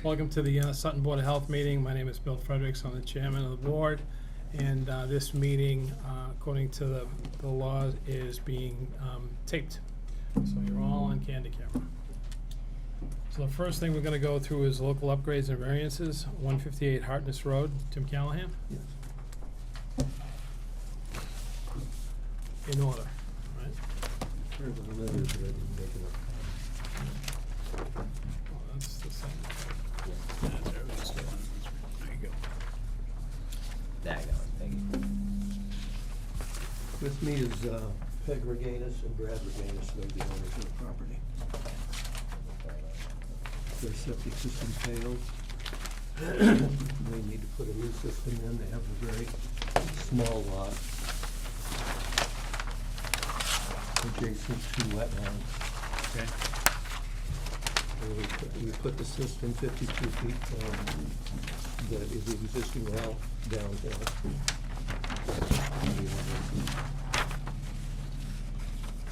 Welcome to the Sutton Board of Health meeting. My name is Bill Fredericks. I'm the chairman of the board. And this meeting, according to the law, is being taped. So you're all on candid camera. So the first thing we're going to go through is local upgrades and variances. 158 Hartness Road. Tim Callahan? Yes. In order, right? Here's the letters that I didn't make enough. Oh, that's the same. Yeah, there it is. There you go. Thank you. With me is Peg Reganis and Brad Reganis, they're the owners of the property. Their septic system failed. They need to put a new system in. They have a very small lot adjacent to wetlands. Okay. And we put the system 52 feet from the existing well downhill.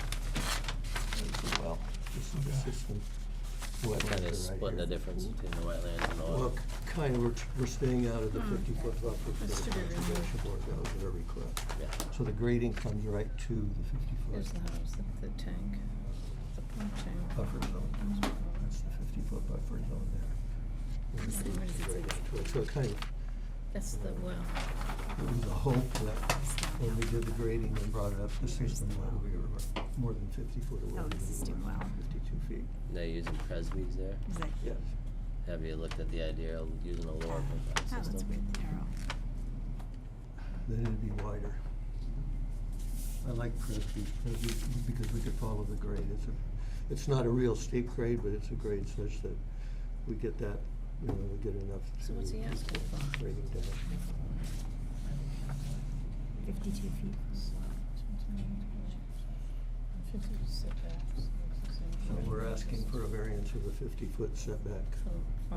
There's the well. This is the system. Wetlands Kind are of right splitting the here. difference between the wetlands and the oil. Well, kind of, we're staying out of the 50-foot buffer for That's the to be conservation removed. board, that was very correct. Yeah. So the grading comes right to the 50-foot Here's the house, the tank, the pump tank. buffer zone. That's the 50-foot buffer zone there. And Let's see, what does it right say? into it. So it kind of, That's the well. it was a hope that when we did the grading and brought it up the system, that we were more than 50 foot away. Oh, the and we system were well. 52 feet. They're using Presby's there. Is that, Yes. Have you looked at the idea of using a lower profile oh, that's system? weird, the arrow. Then it'd be wider. I like Presby because we could follow the grade. It's not a real steep grade, but it's a grade such that we get that, we get enough to. So what's he asking for? Grading down. 52 feet. So we're asking for a variance of a 50-foot setback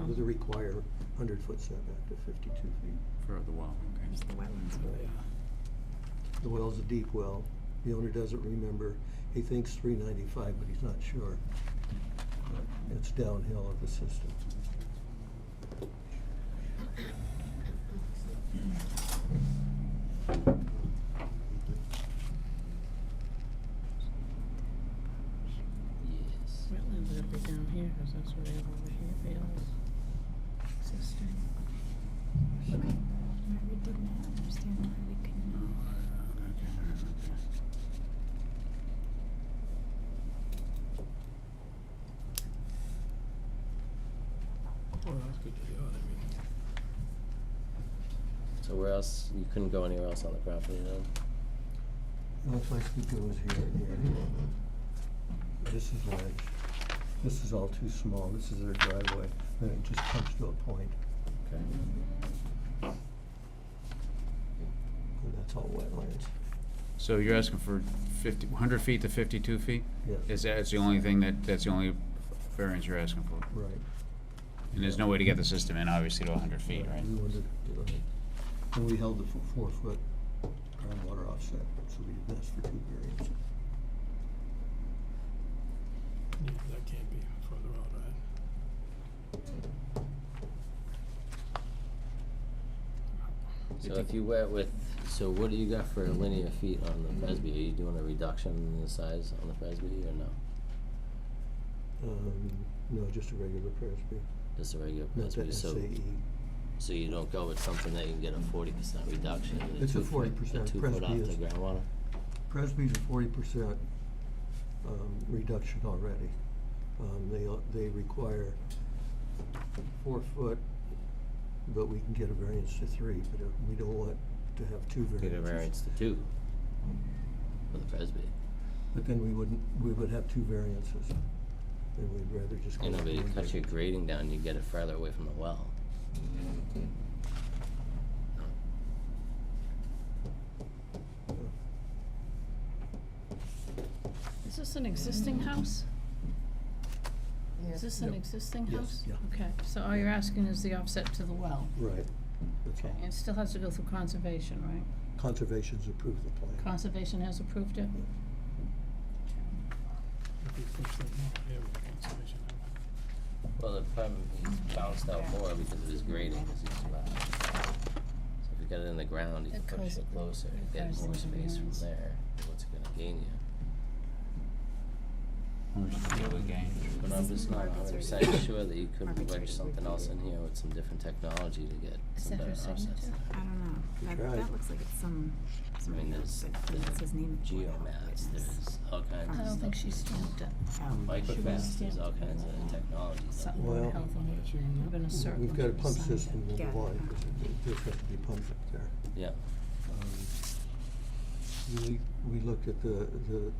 with a required 100-foot setback to 52 feet. For the well, There's the wetlands. The well's a deep well. The owner doesn't remember. He thinks 395, but he's not sure. But it's downhill of the system. Yes. Wetlands are gonna be down here, cause that's where they have over here, bales. Existing. I didn't understand why we couldn't. Well, that's good to hear. I mean, So where else, you couldn't go anywhere else on the property then? The only place we go is here and here. This is ledge. This is all too small. This is their driveway. Then it just comes to a point. Okay. And that's all wetlands. So you're asking for 100 feet to 52 feet? Yes. That's the only thing that's the only variance you're asking for? Right. And there's no way to get the system in, obviously, to 100 feet, right? We wanted, and we held the 4-foot groundwater offset, so we didn't ask for 2 variances. yeah, that can't be further out, right? So if you went with, so what do you got for linear feet on the Presby? Are you doing a reduction in the size on the Presby or no? No, just a regular Presby. Just a regular Not the Presby, so, SAE. so you don't go with something that you can get a 40% reduction in It's a 2 foot, 40%. 2 foot off Presby the is- groundwater? Presby's a 40% reduction already. They require 4 foot, but we can get a variance to 3, but we don't want to have 2 variances. Get a variance to 2 for the Presby. But then we would have 2 variances, and we'd rather just go. You know, with but you one cut your variance. grading down, you get it farther away from the well. Is this an existing house? Is this an Yep. existing Yes, house? yeah. Okay, so all you're asking is the offset to the well? Right, that's all. And it still has to go through conservation, right? Conservation's approved the plan. Conservation has approved it? If we push that more, yeah, we can conservation. Well, the problem, he's bounced out more because of his grading, because he's flat. So if you got it in the ground, you can push Because- it closer, and get because more of the space from noise. there. What's it gonna gain you? How much do we gain? But I'm just not Markets 100% sure that you could Markets wedge rate something else in here with some different technology to get Is some that her better offsets. signature? I don't know. We That, tried. that looks like it's some I mean, else, there's, but that's his name. geomats, there's all kinds I of don't think stuff. she stamped it. Oh. Microfast, there's all kinds of technology. Something Well, on health and we're gonna circle. We've got a pump sign it. system number Yeah. one, because there has to be pumps up there. Yeah, We looked at the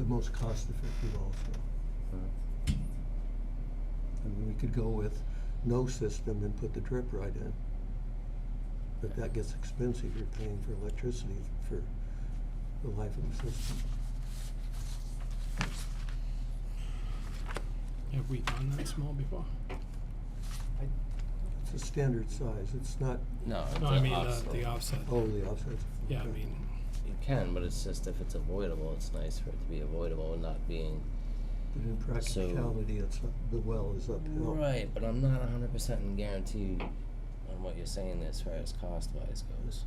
most cost-effective also. I mean, we could go with no system and put the drip right in. But that gets expensive, you're paying for electricity for the life of the system. Have we done that small before? It's a standard size, it's not, no, it's No, I mean, offset. the offset. oh, the offsets. Yeah, I Okay. mean, You can, but it's just if it's avoidable, it's nice for it to be avoidable and not being. But in practicality, it's, the well is uphill. Right, but I'm not 100% guaranteed on what you're saying as far as cost-wise goes.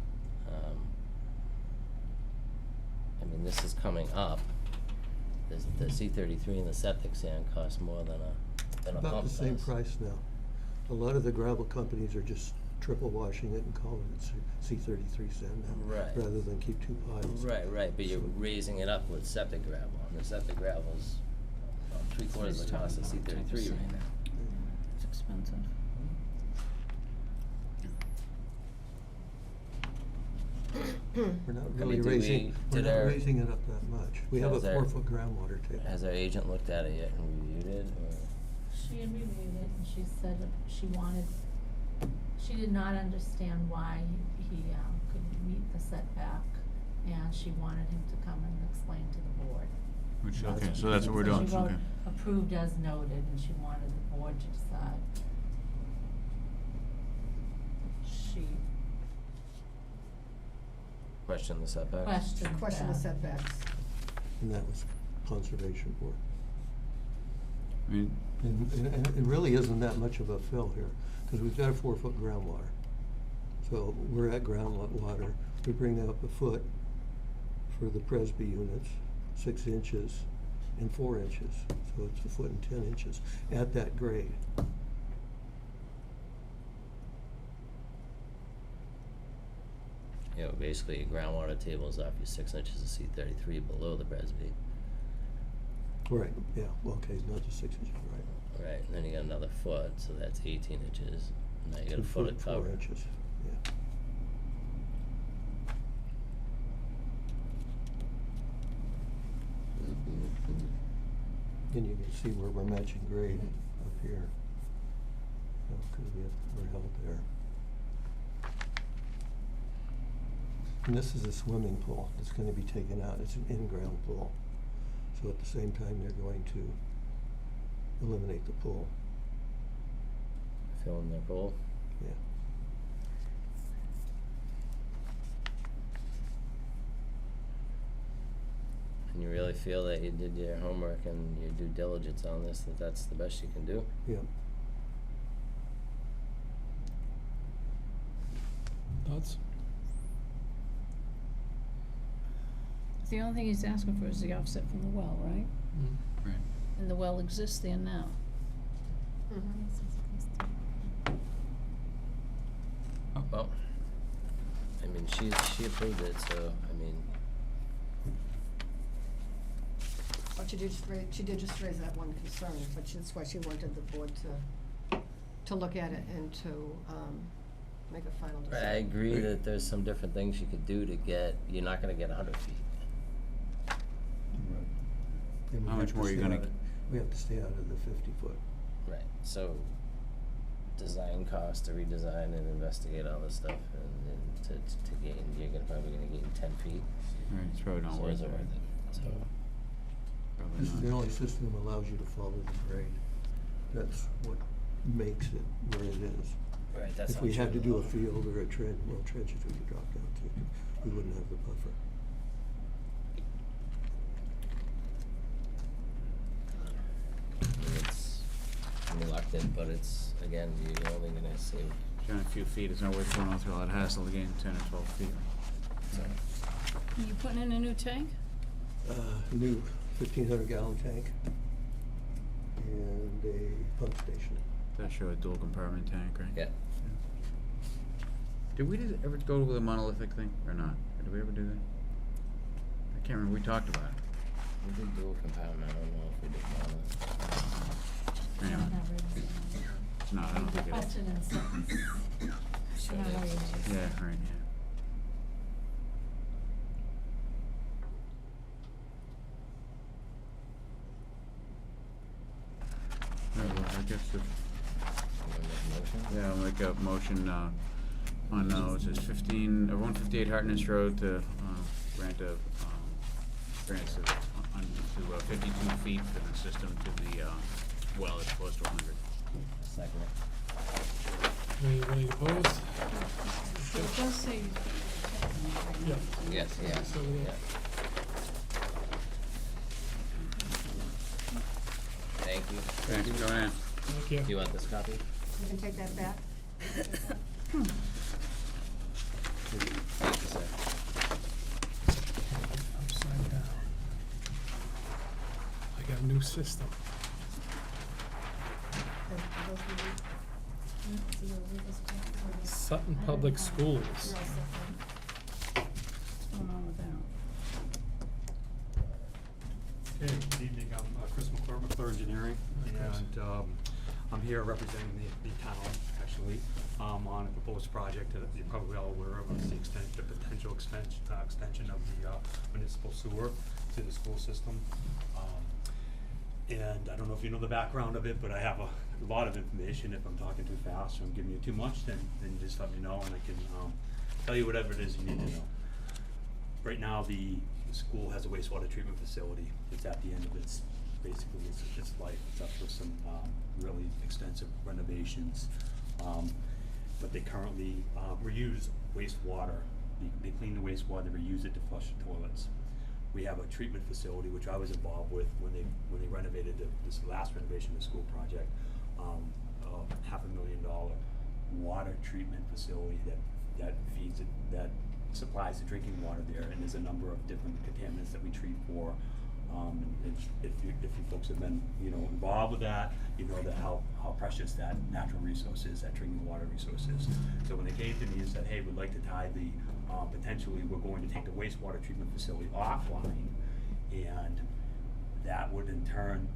I mean, this is coming up. The C-33 and the septic sand cost more than a About pump the same does. price now. A lot of the gravel companies are just triple washing it and calling it C-33 sand now. Right. Rather than keep two piles. Right, but you're So- raising it up with septic gravel, and the septic gravel's about 3/4 He's the cost of talking about C-33 right 10%. now. It's expensive. We're not I really mean, do raising, we- we're did not our- raising it up that much. We have a Has our- 4-foot groundwater table. Has our agent looked at it yet and reviewed it, or? She had reviewed it and she said that she did not understand why he couldn't meet the setback, and she wanted him to come and explain to the board. Which, That's okay, what so that's what we're doing, she wrote, okay. approved as noted, and she wanted the board to decide. She Question the setbacks? questioned Question the that. setbacks. And that was Conservation Board. I mean, And it really isn't that much of a fill here, because we've got a 4-foot groundwater. So we're at groundwater, we bring up a foot for the Presby units, 6 inches and 4 inches. So it's 1 foot and 10 inches at that grade. You know, basically your groundwater table is off your 6 inches of C-33 below the Presby. Right, yeah, well, okay, not just 6 inches, right. Right, and then you got another foot, so that's 18 inches. Now you got a 2 foot of and 4 cover. inches, yeah. And you can see where we're matching grade up here. Because we're held there. And this is a swimming pool that's gonna be taken out, it's an in-ground pool. So at the same time, they're going to eliminate the pool, Fill in their pool. yeah. And you really feel that you did your homework and your due diligence on this, that that's the best you can do? Yeah, thoughts? The only thing he's asking for is the offset from the well, right? Mm. right. And the well exists there now. Well, I mean, she approved it, so, I mean, But she did just raise that one concern, but that's why she wanted the board to look at it and to, make a final decision. I agree that there's some different things you could do to get, you're not gonna get 100 feet. and we How have much to more are you stay gonna out of- we have to stay out of the 50-foot. Right, so design cost to redesign and investigate all this stuff and to gain, probably gonna gain 10 feet. Right, it's probably not So worth is it. it worth it? So, Probably This is the not. only system that allows you to follow the grade. That's what makes it where it is. right, that's If not we had to true, do a though. field or a trench, well, trenches we could drop down to, we wouldn't have the buffer. I mean, it's reluctant, but it's, again, you're only gonna save, Down a few feet, there's no way going through all that hassle to gain 10 or 12 feet. so. Are you putting in a new tank? New 1,500 gallon tank and a pump station. That show a dual compartment tank, right? Yeah. Did we ever go with a monolithic thing or not? Or did we ever do that? I can't remember, we talked about it. We did dual compartment, I don't know if we did mono. Anyway, Never. no, I don't think it is. Requested in Sutton. Sure Not it very is. nice. Yeah, right, yeah. Well, I guess if, You wanna make a motion? yeah, I'll make a motion, on those, it's 158 Hartness Road to, grant grants to 52 feet for the system to the, well, as opposed to 100. Second. Anybody opposed? It does say. Yeah. Yes, yes, So, yeah. Thank you. Thanks for coming in. Thank you. Do you want this copy? You can take that back. Thank you, sir. Upside down. I got a new system. Sutton Public Schools. What's going on with that? Okay, good evening, I'm Chris McClure, McClure Engineering, Hi, Chris. and I'm here representing the town, actually, on a proposed project that you're probably all aware of, it's the potential extension of the municipal sewer to the school system. And I don't know if you know the background of it, but I have a lot of information. If I'm talking too fast or I'm giving you too much, then just let me know and I can tell you whatever it is you need to know. Right now, the school has a wastewater treatment facility. It's at the end of its life. It's up for some really extensive renovations. But they currently reuse wastewater. They clean the wastewater, they reuse it to flush the toilets. We have a treatment facility, which I was involved with when they renovated this last renovation of the school project. $500,000 water treatment facility that feeds it, that supplies the drinking water there, and there's a number of different contaminants that we treat for. And if you folks have been, involved with that, you know that how precious that natural resource is, that drinking water resource is. So when they came to me and said, hey, we'd like to tie the, potentially we're going to take the wastewater treatment facility offline, and that would in turn,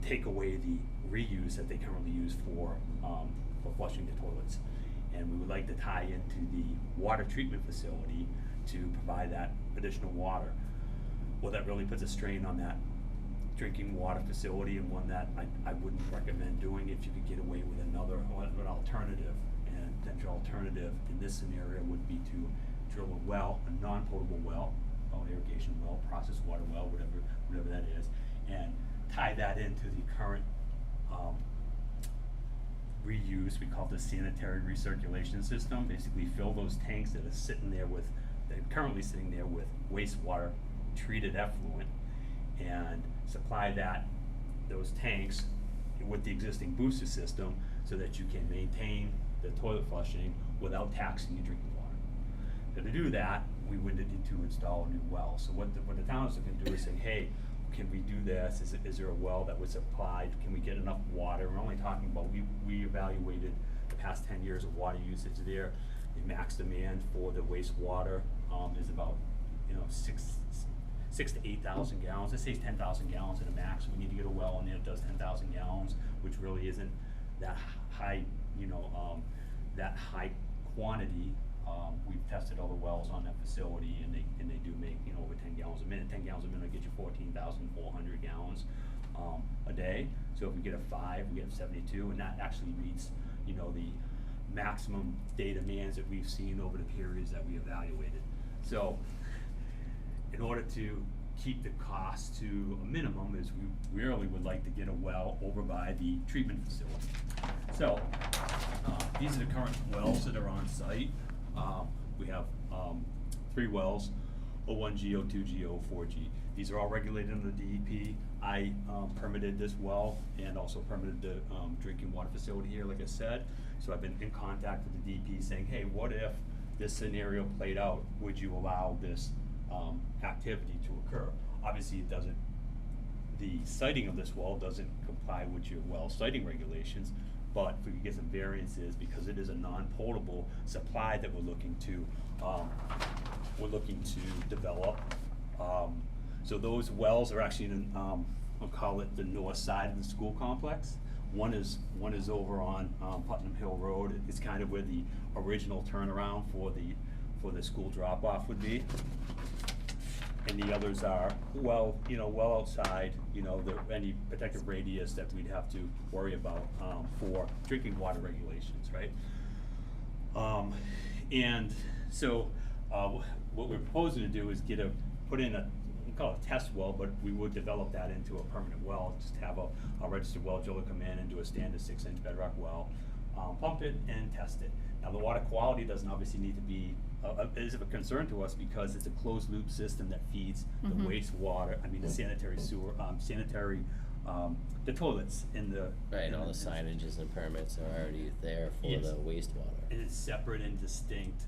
take away the reuse that they currently use for flushing the toilets. And we would like to tie into the water treatment facility to provide that additional water. Well, that really puts a strain on that drinking water facility, and one that I wouldn't recommend doing if you could get away with an alternative. And potential alternative in this scenario would be to drill a well, a non-potable well, irrigation well, processed water well, whatever that is, and tie that into the current reuse. We call it the sanitary recirculation system. Basically fill those tanks that are currently sitting there with wastewater treated effluent, and supply those tanks with the existing booster system so that you can maintain the toilet flushing without taxing your drinking water. So to do that, we would need to install a new well. So what the town is looking to do is say, hey, can we do this? Is there a well that was supplied? Can we get enough water? We're only talking about, we evaluated the past 10 years of water usage there. The max demand for the wastewater is about 6,000 to 8,000 gallons. Let's say it's 10,000 gallons at a max. We need to get a well in there that does 10,000 gallons, which really isn't that high, that high quantity. We've tested all the wells on that facility, and they do make over 10 gallons a minute. 10 gallons a minute will get you 14,400 gallons a day. So if we get a 5, we get 72, and that actually meets the maximum day demands that we've seen over the periods that we evaluated. So in order to keep the cost to a minimum, is we really would like to get a well over by the treatment facility. So these are the current wells that are on site. We have 3 wells, O1G, O2G, O4G. These are all regulated under the DEP. I permitted this well and also permitted the drinking water facility here, like I said. So I've been in contact with the DEP saying, hey, what if this scenario played out? Would you allow this activity to occur? Obviously, it doesn't, the siting of this well doesn't comply with your well siting regulations, but if we could get some variances, because it is a non-potable supply that we're looking to develop. So those wells are actually in, we'll call it the north side of the school complex. One is over on Putnam Hill Road. It's kind of where the original turnaround for the school drop-off would be. And the others are well outside, any protective radius that we'd have to worry about for drinking water regulations, right? And so what we're proposing to do is put in we call it a test well, but we would develop that into a permanent well. Just have a registered well driller come in and do a standard 6-inch bedrock well, pump it and test it. Now the water quality doesn't obviously need to be is of a concern to us because it's a closed loop system that feeds the wastewater. I mean the sanitary sewer, the toilets in the Right, all the signages and permits are already there for Yes. the wastewater. and it's separate and distinct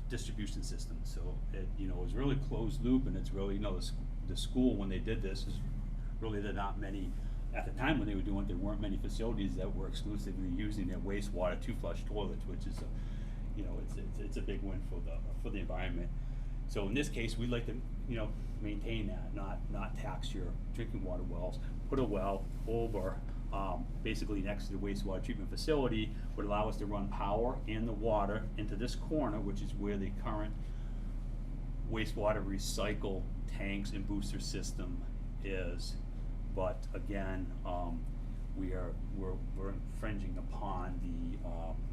distribution system. So it was really closed loop, and it's really the school when they did this is really there not many at the time when they were doing it. There weren't many facilities that were exclusively using their wastewater to flush toilets, which is it's a big win for the environment. So in this case, we'd like to maintain that, not tax your drinking water wells. Put a well over basically next to the wastewater treatment facility would allow us to run power and the water into this corner, which is where the current wastewater recycle tanks and booster system is. But again, we're infringing upon the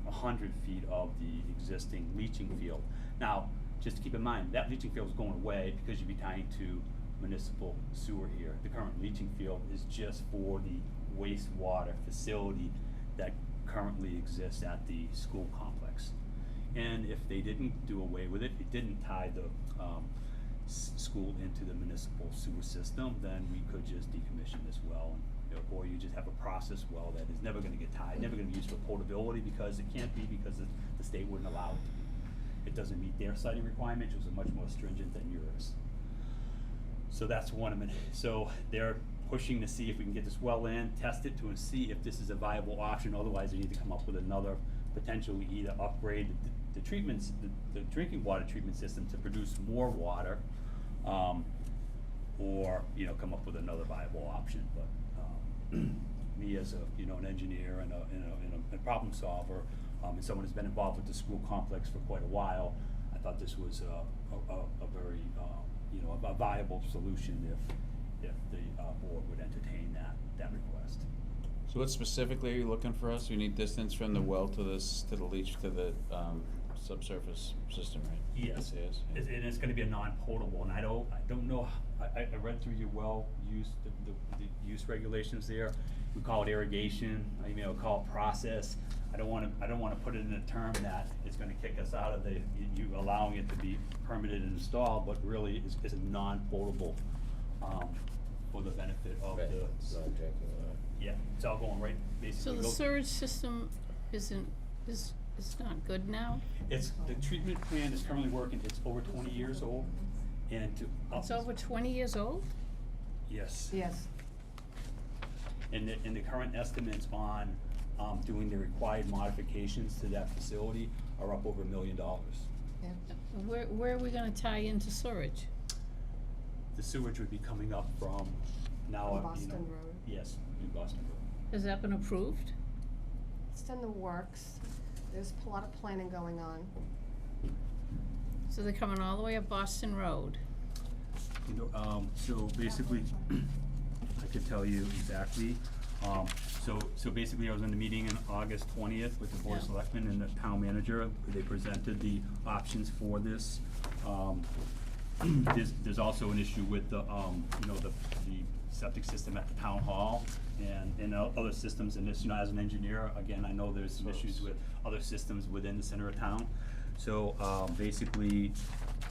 100 feet of the existing leaching field. Now, just to keep in mind, that leaching field is going away because you'd be tying to municipal sewer here. The current leaching field is just for the wastewater facility that currently exists at the school complex. And if they didn't do away with it, it didn't tie the school into the municipal sewer system, then we could just decommission this well, or you just have a process well that is never gonna get tied, never gonna be used for potability, because it can't be, because the state wouldn't allow it to be. It doesn't meet their siting requirements, which are much more stringent than yours. So that's one of them. So they're pushing to see if we can get this well in, test it to see if this is a viable option. Otherwise, they need to come up with another, potentially either upgrade the treatments, the drinking water treatment system to produce more water, or come up with another viable option. But me as an engineer and a problem solver, and someone who's been involved with the school complex for quite a while, I thought this was a very a viable solution if the board would entertain that request. So what specifically are you looking for us? We need distance from the well to the leach to the subsurface system, right? Yes, Yes. and it's gonna be a non-potable, and I don't know, I read through your well use, the use regulations there. We call it irrigation, I'll call it process. I don't wanna put it in a term that it's gonna kick us out of you allowing it to be permitted and installed, but really is a non-potable, for the benefit of Right, the. non-drinking water. Yeah, it's all going right, So basically. the goes- sewage system is not good now? The treatment plan is currently working, it's over 20 years old, and It's over 20 years old? Yes. Yes. And the current estimates on, doing the required modifications to that facility are up over $1 million. Yeah. Where are we gonna tie into sewage? The sewage would be coming up from now, On Boston Road. Yes, New Boston Road. Has that been approved? It's in the works. There's a lot of planning going on. So they're coming all the way up Boston Road? So basically, I could tell you exactly. So basically, I was in the meeting on August 20th with the Board of Yeah. Selectmen and the town manager. They presented the options for this. There's also an issue with the septic system at the town hall and other systems in this, as an engineer, again, I know there's some issues with other systems within the center of town. So, basically,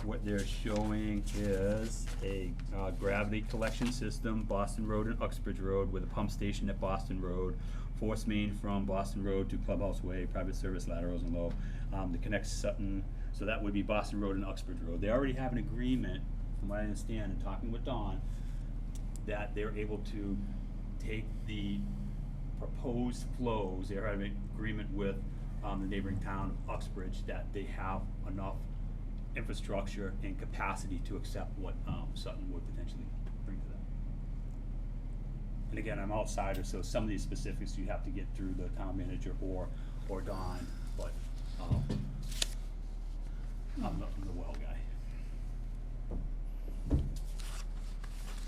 what they're showing is a, gravity collection system, Boston Road and Uxbridge Road, with a pump station at Boston Road, force main from Boston Road to Clubhouse Way, private service laterals and low, to connect Sutton, so that would be Boston Road and Uxbridge Road. They already have an agreement, from what I understand, and talking with Don, that they're able to take the proposed flows, they have an agreement with, the neighboring town of Uxbridge, that they have enough infrastructure and capacity to accept what, Sutton would potentially bring to them. And again, I'm outsider, so some of these specifics you have to get through the town manager or Don, but, I'm the well guy.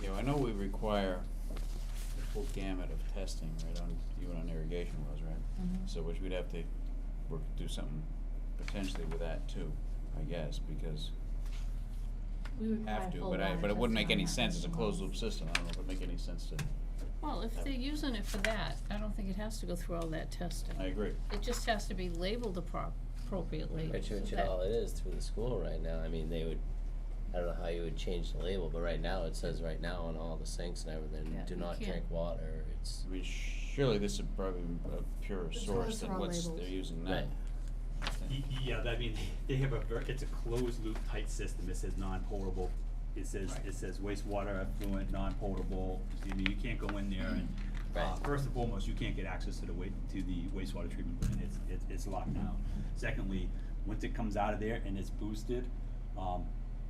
Yeah, I know we require the full gamut of testing, right, on, even on irrigation wells, right? Mhm. So which we'd have to do something potentially with that too, I guess, because We require have to, full but water it wouldn't testing make on any that sense as a as closed well. loop system, I don't know if it'd make any sense to, Well, if they're using it for that, I don't think it has to go through all that testing. I agree. It just has to be labeled appropriately. Which so all that- it is through the school right now, I mean, they would, I don't know how you would change the label, but right now, it says right now on all the sinks and everything, Yeah, do you not can't. drink water, it's, I mean, surely this is probably a purer The source toilets are than all what's labeled. they're using now. Right. Yeah, I mean, they have it's a closed loop tight system, it says non-potable, it says wastewater effluent, non-potable, I mean, you can't go in there and, Right. first and foremost, you can't get access to the wastewater treatment plant, it's locked down. Secondly, once it comes out of there and it's boosted,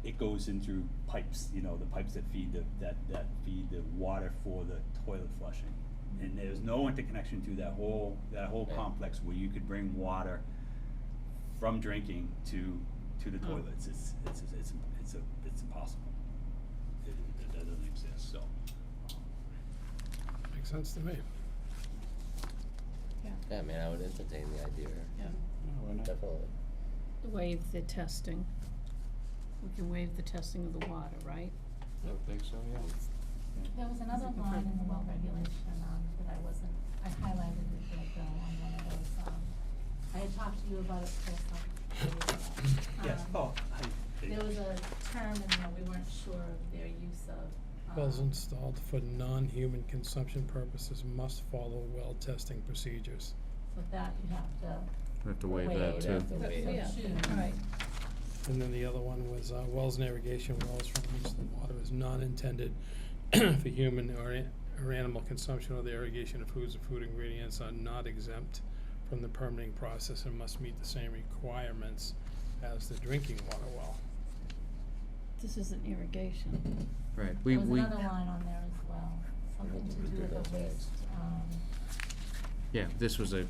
it goes in through pipes, the pipes that feed that feed the water for the toilet flushing. And there's no interconnection to that whole Right. complex where you could bring water from drinking to the Oh. toilets. It's impossible. That doesn't exist, so. Makes sense to me. yeah, I mean, I would entertain the idea, Yeah, No, why not? definitely. waive the testing. We can waive the testing of the water, right? I would think so, yeah. There was another Looking line for- in the well regulation, that I highlighted it, Bill, on one of those, I had talked to you about it, Chris, Yes, There was a term in there, we weren't sure of their use of, Wells installed for non-human consumption purposes must follow well testing procedures. so that you have to. We have to waive waive. that Would too. have to waive. Yeah, Choose. right. And then the other one was wells and irrigation wells from which the water is not intended for human or animal consumption, or the irrigation of foods and food ingredients are not exempt from the permitting process and must meet the same requirements as the drinking water well. This isn't irrigation. Right, There was another line on there as well, something to do with Those the waste, yeah, this was we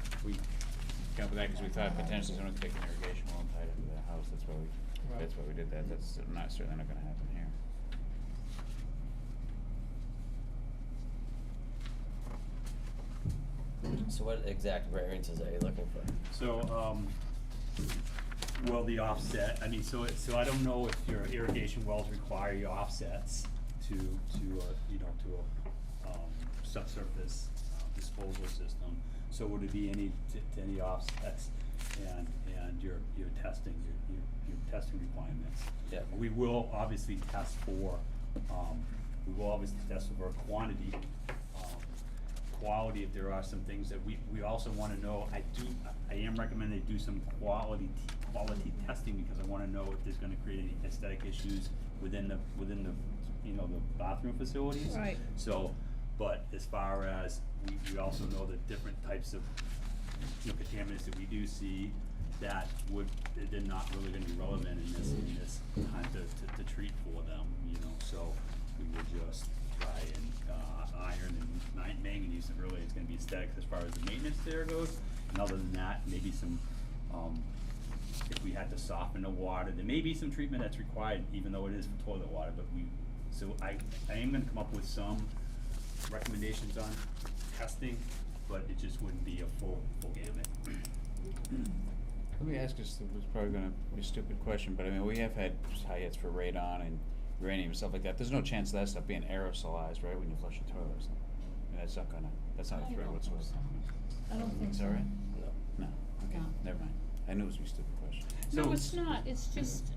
came up with that because we thought potentially someone would take an irrigation well and tie it into their house, Right. that's why we did that, that's certainly not gonna happen here. So what exact variances are you looking for? So, well, the offset, I mean, so I don't know if your irrigation wells require your offsets to a subsurface disposal system. So would it be any offsets and your testing, your testing requirements? Yeah. We will obviously test for quantity, quality if there are some things that we also wanna know. I am recommending they do some quality testing because I wanna know if there's gonna create any aesthetic issues within the the bathroom facilities. Right. So, but as far as, we also know that different types of contaminants that we do see that they're not really gonna be relevant in this time to treat for them, so we would just try and iron and manganese, and really it's gonna be aesthetic as far as the maintenance there goes. And other than that, maybe some, if we had to soften the water, there may be some treatment that's required, even though it is for toilet water, but so I am gonna come up with some recommendations on testing, but it just wouldn't be a full gamut. Let me ask this, it was probably gonna be a stupid question, but I mean, we have had high hits for radon and uranium and stuff like that, there's no chance of that stuff being aerosolized, right, when you flush your toilets? I mean, that's not a threat whatsoever. I don't think so. Sorry? No. No, okay, No. never mind. I knew it was a stupid question. No, So- it's not, it's just,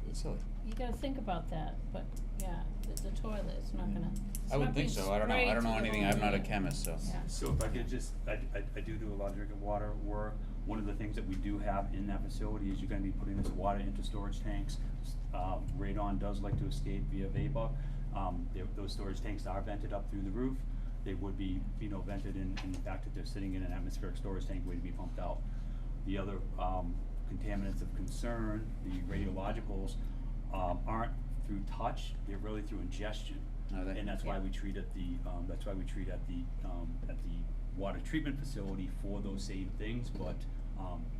It's silly. you gotta think about that, but, yeah, the toilet, it's not gonna, it's I not wouldn't think being so, I don't know, I don't know sprayed to the anything, whole I'm not a unit. chemist, so. Yeah. So if I could just, I do a lot of drinking water work. One of the things that we do have in that facility is you're gonna be putting this water into storage tanks. Radon does like to escape via vapor. Those storage tanks are vented up through the roof. They would be, vented in the fact that they're sitting in an atmospheric storage tank waiting to be pumped out. The other, contaminants of concern, the radiologicals, aren't through touch, they're really through ingestion. Are they? And that's why Yeah. we treat at the water treatment facility for those same things, but,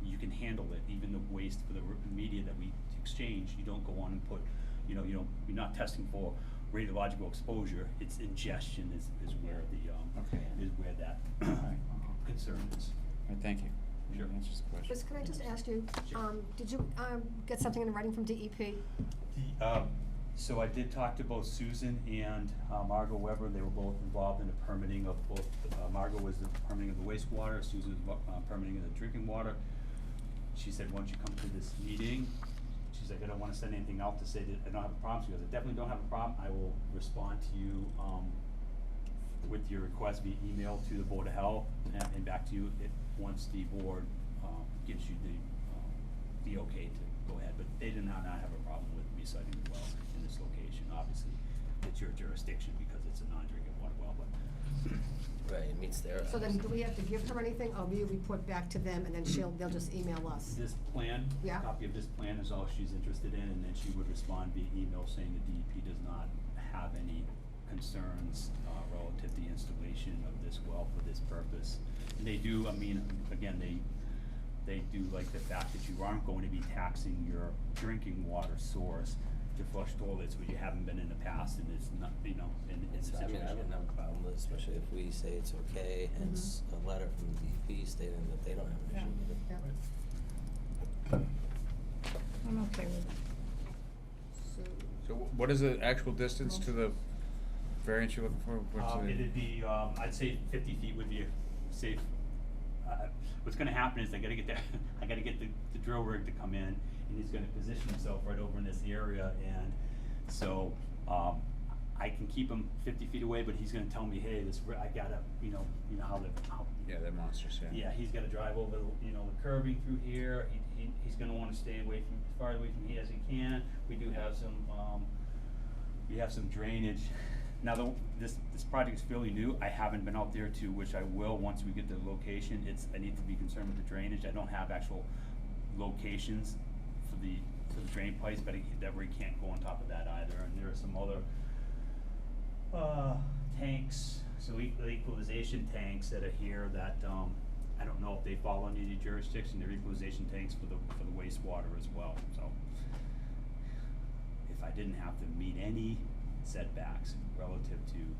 you can handle it, even the waste for the media that we exchange, you don't go on and put, you're not testing for radiological exposure, it's ingestion is where the, Okay. is where that Alright. concern is. Alright, thank you. Sure. That answers the question. Chris, can I just ask you, Sure. did you, get something in writing from DEP? So I did talk to both Susan and Margot Weber. They were both involved in the permitting of both, Margot was the permitting of the wastewater, Susan was permitting of the drinking water. She said, once you come to this meeting, she's like, I don't wanna send anything out to say that I don't have a problem. She goes, I definitely don't have a problem. I will respond to you, with your request via email to the Board of Health and back to you once the board, gives you the okay to go ahead. But they did not have a problem with me citing the well in this location. Obviously, it's your jurisdiction because it's a non-drinking water well, but. Right, it meets their. So then, do we have to give her anything, or will you report back to them, and then they'll just email us? This plan, Yeah. copy of this plan is all she's interested in, and then she would respond via email saying the DEP does not have any concerns, relative to the installation of this well for this purpose. And they do, again, they do like the fact that you aren't going to be taxing your drinking water source to flush toilets where you haven't been in the past, and it's not, in It's, the I mean, I situation. wouldn't have a problem with it, especially if we say it's okay, hence a letter from the DEP stating that they don't have an issue with it. Yeah. I'm okay with it. So what is the actual distance to the variance you're looking for? What's the- It'd be, I'd say 50 feet would be a safe, what's gonna happen is I gotta get the drill rig to come in, and he's gonna position himself right over in this area, and so, I can keep him 50 feet away, but he's gonna tell me, hey, I gotta, how. Yeah, they're monsters, yeah. Yeah, he's gotta drive over, the curbing through here, he's gonna wanna stay away from, as far away from here as he can. We do have some drainage. Now, this project is fairly new. I haven't been out there which I will once we get the location. I need to be concerned with the drainage. I don't have actual locations for the drain pipes, but that we can't go on top of that either. And there are some other, tanks, so equalization tanks that are here that, I don't know if they fall under the jurisdiction. They're equalization tanks for the wastewater as well, so. If I didn't have to meet any setbacks relative to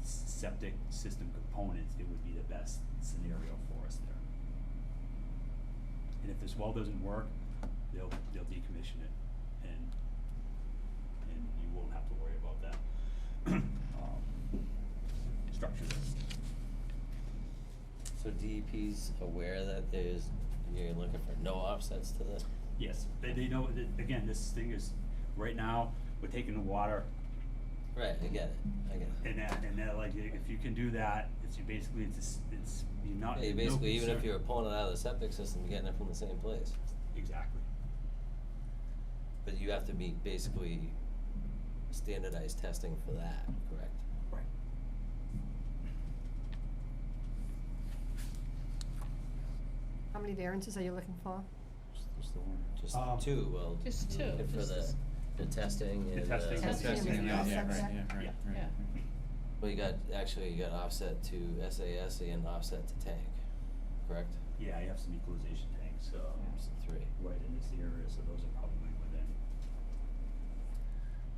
septic system components, it would be the best scenario for us there. And if this well doesn't work, they'll decommission it, and you won't have to worry about that structure there. So DEP's aware that you're looking for no offsets to the, Yes, they know that, again, this thing is, right now, we're taking the water, right, I get it, and that, like, if you can do that, you're not. Yeah, you no basically, even if concern. you were pulling it out of the septic system, you're getting it from the same place. Exactly. But you have to meet basically standardized testing for that, correct? Right. How many variances are you looking for? Just the one. Just two, well, Just two. and for This is- the testing The and testing. Testing and Testing, yeah, offset right, that? yeah, right, Yeah. right. Yeah. well, you got offset to SAS and offset to tank, correct? Yeah, I have some equalization tanks, So three. right in this area, so those are probably within.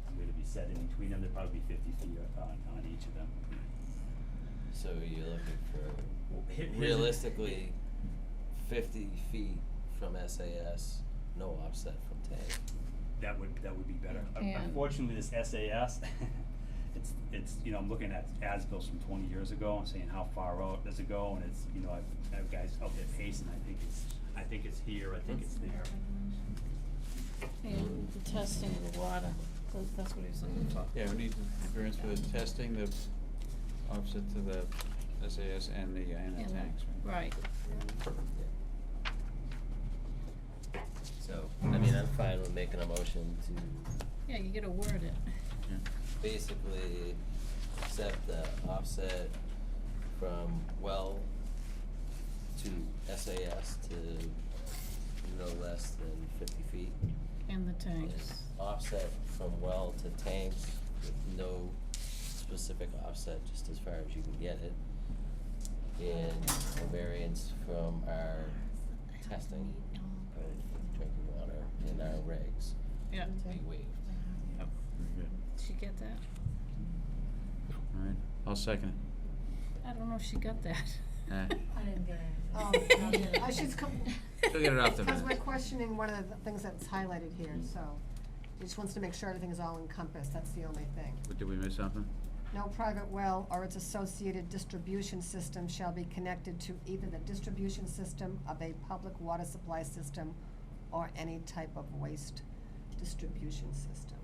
I'm gonna be set in between them, they'll probably be 50 feet on each of them. So you're looking Well, for here's the- realistically 50 feet from SAS, no offset from tank. That would be better. And- Unfortunately, this SAS, it's, I'm looking at as-bills from 20 years ago and saying how far out does it go, and it's, I've guys out there pacing, I think it's I think it's here, I think it's there. And the testing of the water, that's what he's looking for. Yeah, we need the variance for the testing, the offset to the SAS and the And the- tanks, right? Right. So, I mean, I'm fine with making a motion to Yeah, you gotta word it. Yeah. basically accept the offset from well to SAS to no less than 50 feet. And the And tanks. offset from well to tanks with no specific offset, just as far as you can get it. And a variance from our testing of drinking water in our regs Yeah. be waived. Yep. Very good. Did she get that? All right, I'll second it. I don't know if she got that. Eh. I didn't get Oh, anything. okay. I should come. She'll get it off the Because we're minutes. questioning one of the things that's highlighted here, so he just wants to make sure everything is all encompassed, that's the only thing. Did we miss something? No private well or its associated distribution system shall be connected to either the distribution system of a public water supply system or any type of waste distribution system.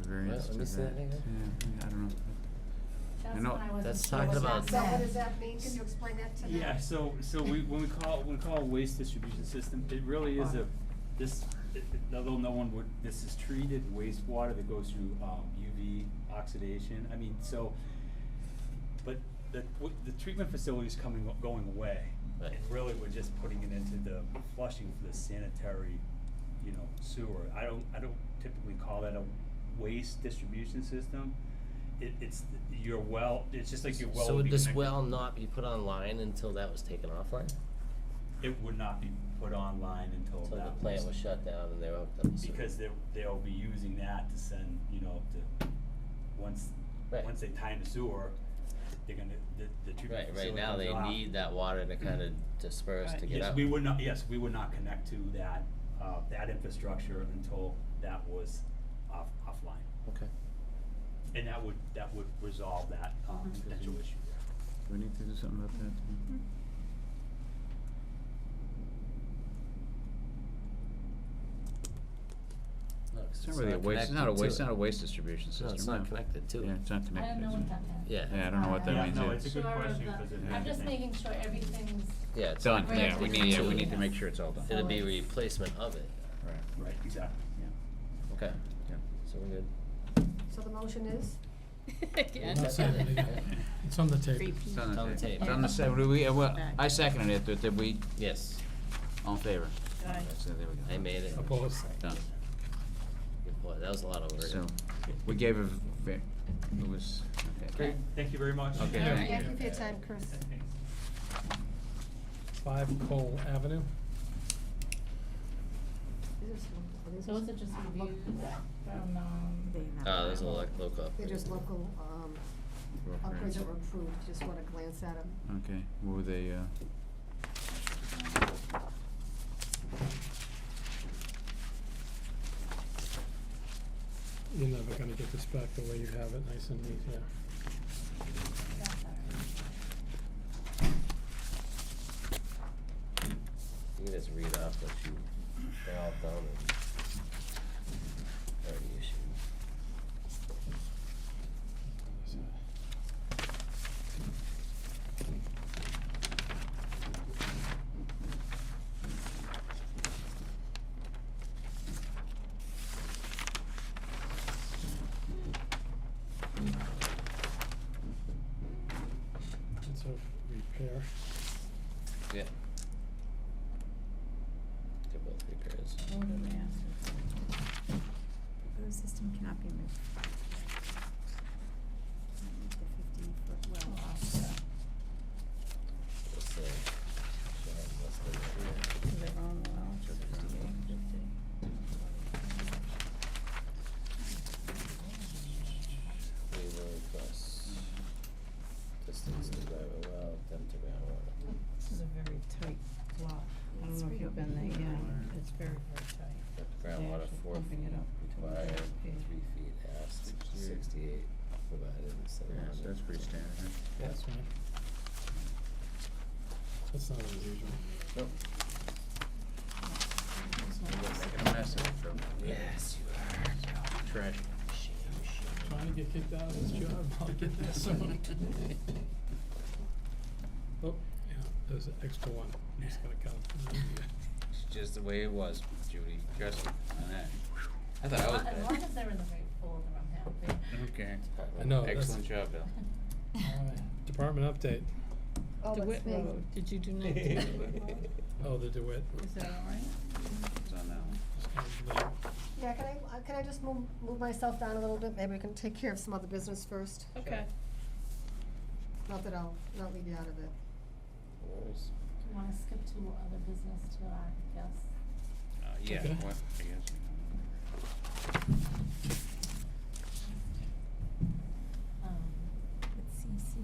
Variance Let me to see that again. Yeah, I don't know. That's know- what I wasn't That's sure talking what about- that So what meant. does that mean? Can you explain that to them? Yeah, so when we call a waste distribution system, it really is although no one would, this is treated wastewater that goes through, UV oxidation, I mean, so, but the treatment facility is going away. Right. And really, we're just putting it into the flushing for the sanitary, sewer. I don't typically call that a waste distribution system. It's your well, it's just like your well So would would be this connected. well not be put online until that was taken offline? It would not be put online until Until the that plant was shut down and they were hooked up to sewer? because they'll be using that to send, to, once Right. they tie in the sewer, they're gonna, the treatment Right, facility right now comes they off. need that water to kinda disperse to Right. get Yes, out. we would not connect to that infrastructure until that was offline. Okay. And that would resolve that, potential issue there. Do we need to do something about that? too? No, 'cause It's not really a waste, it's not a connected waste, to it's not a it. waste distribution system, No, it's not connected to it. Yeah, it's not I connected. don't know is what it? that meant. Yeah. Yeah, I don't know what that Yeah, means no, either. it's a good Sure of question, the- 'cause it I'm just has- making sure everything's. Yeah, it's Done, done, yeah, yeah, we we need need to- to make sure it's all done. It'll be a replacement of it. Right. Right, exactly, yeah. Okay, Yeah. so we're good. So the motion is? Again. I'll second it again. It's on the table. It's on It's on the the tape. tape. It's on the sa- I seconded it, but did we, Yes, all in favor? Aye. So there we go. I made it. Opposed? Done. Good boy, that was a lot of work. So, we gave a, it was, okay. Great, thank you very much. Okay. All right. Thank you for your time, Chris. Thanks. 5 Cole Avenue. Those are just reviews from, There's a local They're just local, upgrades that were approved, just wanna glance at them. Okay, what were they, You're never gonna get this back the way you have it, nice and neat, yeah. You can just read off what they're all done and already issued. It's a repair. Yeah. They're both repairs. Proposed system cannot be moved. Move the 50-foot well offset. Let's see. Should have less than that, yeah. Their own well, 68. Waiver requests. Distance to private well, them to groundwater. This is a very tight lot. I don't know if you've been there, yeah, it's very, very tight. Got the They're groundwater actually 4 pumping feet it up between required, the 3 feet asked, 68 provided instead of yeah, so 100. that's pretty standard, right? Yeah. That's fine. That's not unusual. Nope. Making a mess of it, so. Yes, you are. Trash. Trying to get kicked out of this job, I'll get there soon. Oh, yeah, there's an extra one, I'm just gonna count. It's just the way it was, Judy, trust me on that. I thought I was As long bad. as they're in the right folder, I'm happy. Okay. I know, that's- Excellent job, Bill. Alright, department update. Oh, DeWitt that's me. Road, did you do 19 DeWitt Road? Oh, the DeWitt. Is that all right? It's on that one. Just gonna delete. Yeah, can I just move myself down a little bit? Maybe we can take care of some other business first. Okay. Not that I'll not leave you out of it. No worries. Do you wanna skip to other business to our guests? Yeah, Okay. what, I guess. Let's see.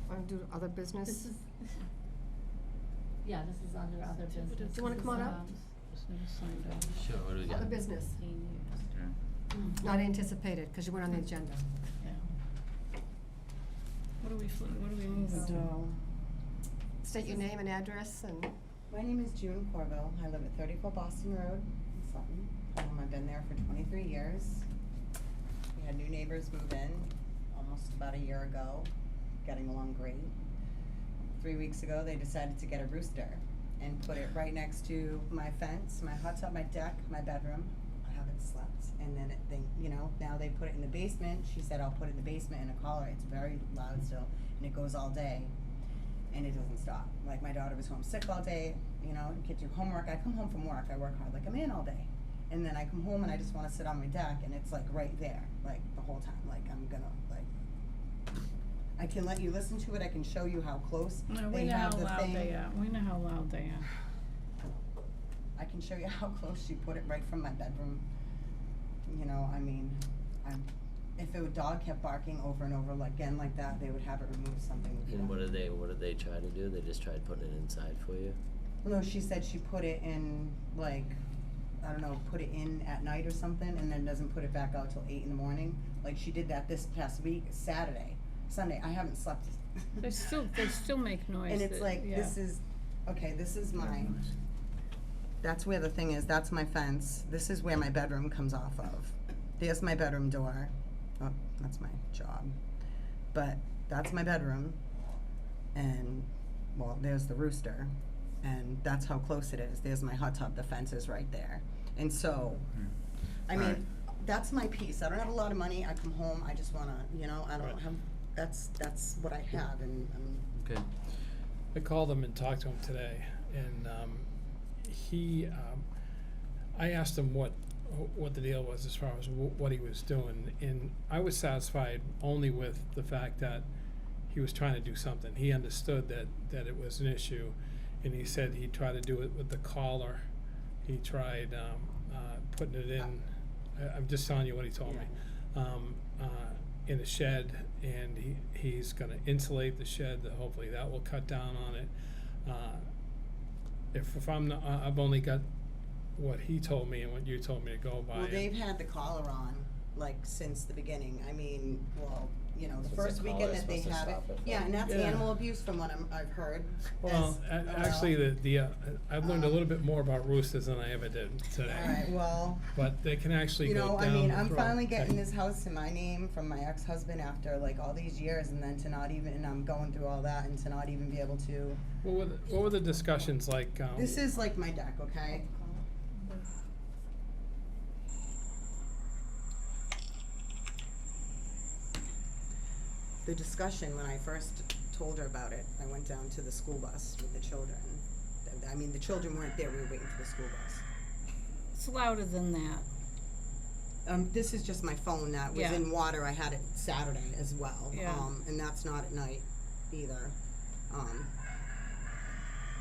Want to do other business? This is, yeah, this is under other business. Do you wanna come on up? Just never signed off. Sure, what do we got? Other business, 15 years. Okay. not anticipated, because you weren't on the agenda. Yeah. What are we moving to? So, state your name and address and, My name is June Corville. I live at 34 Boston Road in Sutton. I've been there for 23 years. We had new neighbors move in almost about a year ago, getting along great. 3 weeks ago, they decided to get a rooster and put it right next to my fence, my hot tub, my deck, my bedroom. I haven't slept. And then now they put it in the basement. She said, I'll put it in the basement in a collar. It's very loud still, and it goes all day. And it doesn't stop. Like, my daughter was home sick all day, kids do homework. I come home from work, I work hard like a man all day. And then I come home and I just wanna sit on my deck, and it's like right there, like the whole time, like I'm gonna, like, I can let you listen to it, I can show you how close No, we they know how have the loud thing. they are, we know how loud they are. I can show you how close she put it right from my bedroom. If a dog kept barking over and over again like that, they would have it removed, something would be And done. what did they try to do? They just tried putting it inside for you? No, she said she put it in, like, I don't know, put it in at night or something, and then doesn't put it back out till 8 in the morning. Like, she did that this past week, Sunday, I haven't slept. They still make noise. And it's that- like, yeah. this is my, that's where the thing is, that's my fence, this is where my bedroom comes off of. There's my bedroom door, oh, that's my job. But that's my bedroom, and, well, there's the rooster, and that's how close it is. There's my hot tub, the fence is right there. And so, I Alright. mean, that's my piece. I don't have a lot of money, I come home, I just wanna, I Right. don't have, that's what I have, and, Okay. I called him and talked to him today, and I asked him what the deal was as far as what he was doing, and I was satisfied only with the fact that he was trying to do something. He understood that it was an issue, and he said he tried to do it with the collar. He tried putting it in. I'm just telling you what he told me. In a shed, and he's gonna insulate the shed. That hopefully that will cut down on it. If I'm not, I've only got what he told me and what you told me to go by. well, they've had the collar on, like, since the beginning. I mean, well, the So it's first a weekend collar that they supposed to had it. stop it Yeah, from- and that's Yeah. animal abuse from what I've heard. Well, actually, I've learned a little bit more about roosters than I ever did today. Alright, well, But they can actually go down I mean, the I'm throat. finally getting this house in my name from my ex-husband after, like, all these years, and then to not even, and I'm going through all that, and to not even be able to. What were the discussions like? This is like my deck, okay? The discussion, when I first told her about it, I went down to the school bus with the children. I mean, the children weren't there, we were waiting for the school bus. It's louder than that. This is just my phone that was Yeah. in water, I had it Saturday as well. Yeah. And that's not at night either.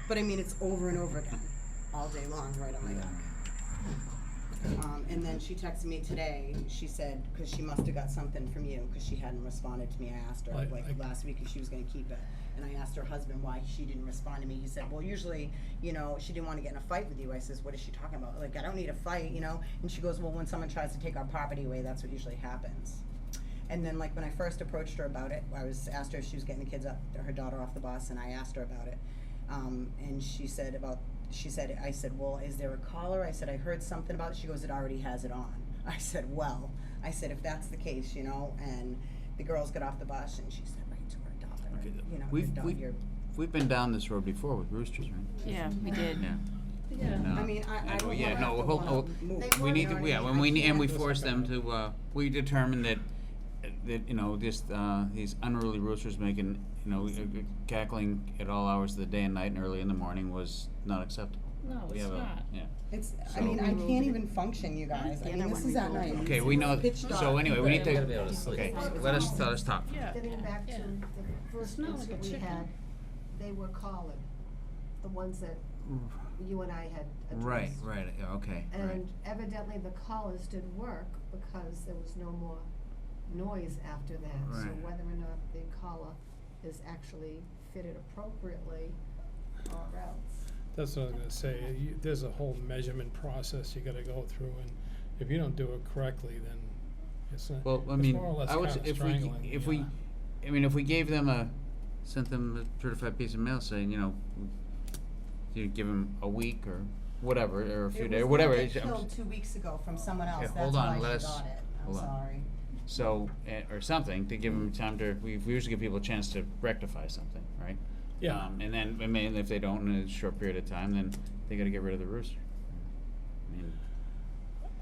But I mean, it's over and over again, all day long, right on my deck. And then she texted me today, she said, cause she must've got something from you, cause she hadn't responded to me, I asked her, Like- last week if she was gonna keep it. And I asked her husband why she didn't respond to me, he said, well, usually, she didn't wanna get in a fight with you. I says, what is she talking about? Like, I don't need a fight, And she goes, well, when someone tries to take our property away, that's what usually happens. And then, like, when I first approached her about it, asked her if she was getting the kids her daughter off the bus, and I asked her about it. And she said, I said, well, is there a caller? I said, I heard something about it. She goes, it already has it on. I said, well, I said, if that's the case, you know, and the girls got off the bus and she said right to her daughter, Okay, you know, we've- your dog, we've- your, We've been down this road before with roosters, right? Yeah, we did. Yeah. Yeah. No. I mean, I don't yeah, wanna no, have to hold- wanna hold. move. They We were need there, to, yeah, I when we, and we can't- force them to, we determined that, you know, this, these unruly roosters making, you know, cackling at all hours of the day and night and early in the morning was not acceptable. No, We it's have a- not. Yeah. It's, I So- mean, I can't even function, you guys. I Yeah, mean, I this wanna is at rebuild night. it. Okay, we know, Pitch so dark. anyway, we need You gotta be able to to, sleep. okay, Well, let us talk. Yeah. Getting back to yeah. the first not like a incident we chicken. had, they were calling, the ones that you and I had Right, addressed. right, yeah, okay, right. And evidently the callers did work because there was no more noise after that. So Right. whether or not the caller is actually fitted appropriately or else. That's what I was gonna say, there's a whole measurement process you gotta go through, and if you don't do it correctly, then it's not, Well, I it's mean, more or less I would, kinda if strangling. if we, I mean, if we gave them sent them a certified piece of mail saying, you know, you give them a week or whatever, or a few days, or whatever. It was I'm gonna get s- killed 2 weeks ago from someone else. Okay, That's hold on, why let she us- got it. I'm hold on. sorry. So, or something, to give them time to, we usually give people a chance to rectify something, right? Yeah. And then, I mean, if they don't in a short period of time, then they gotta get rid of the rooster.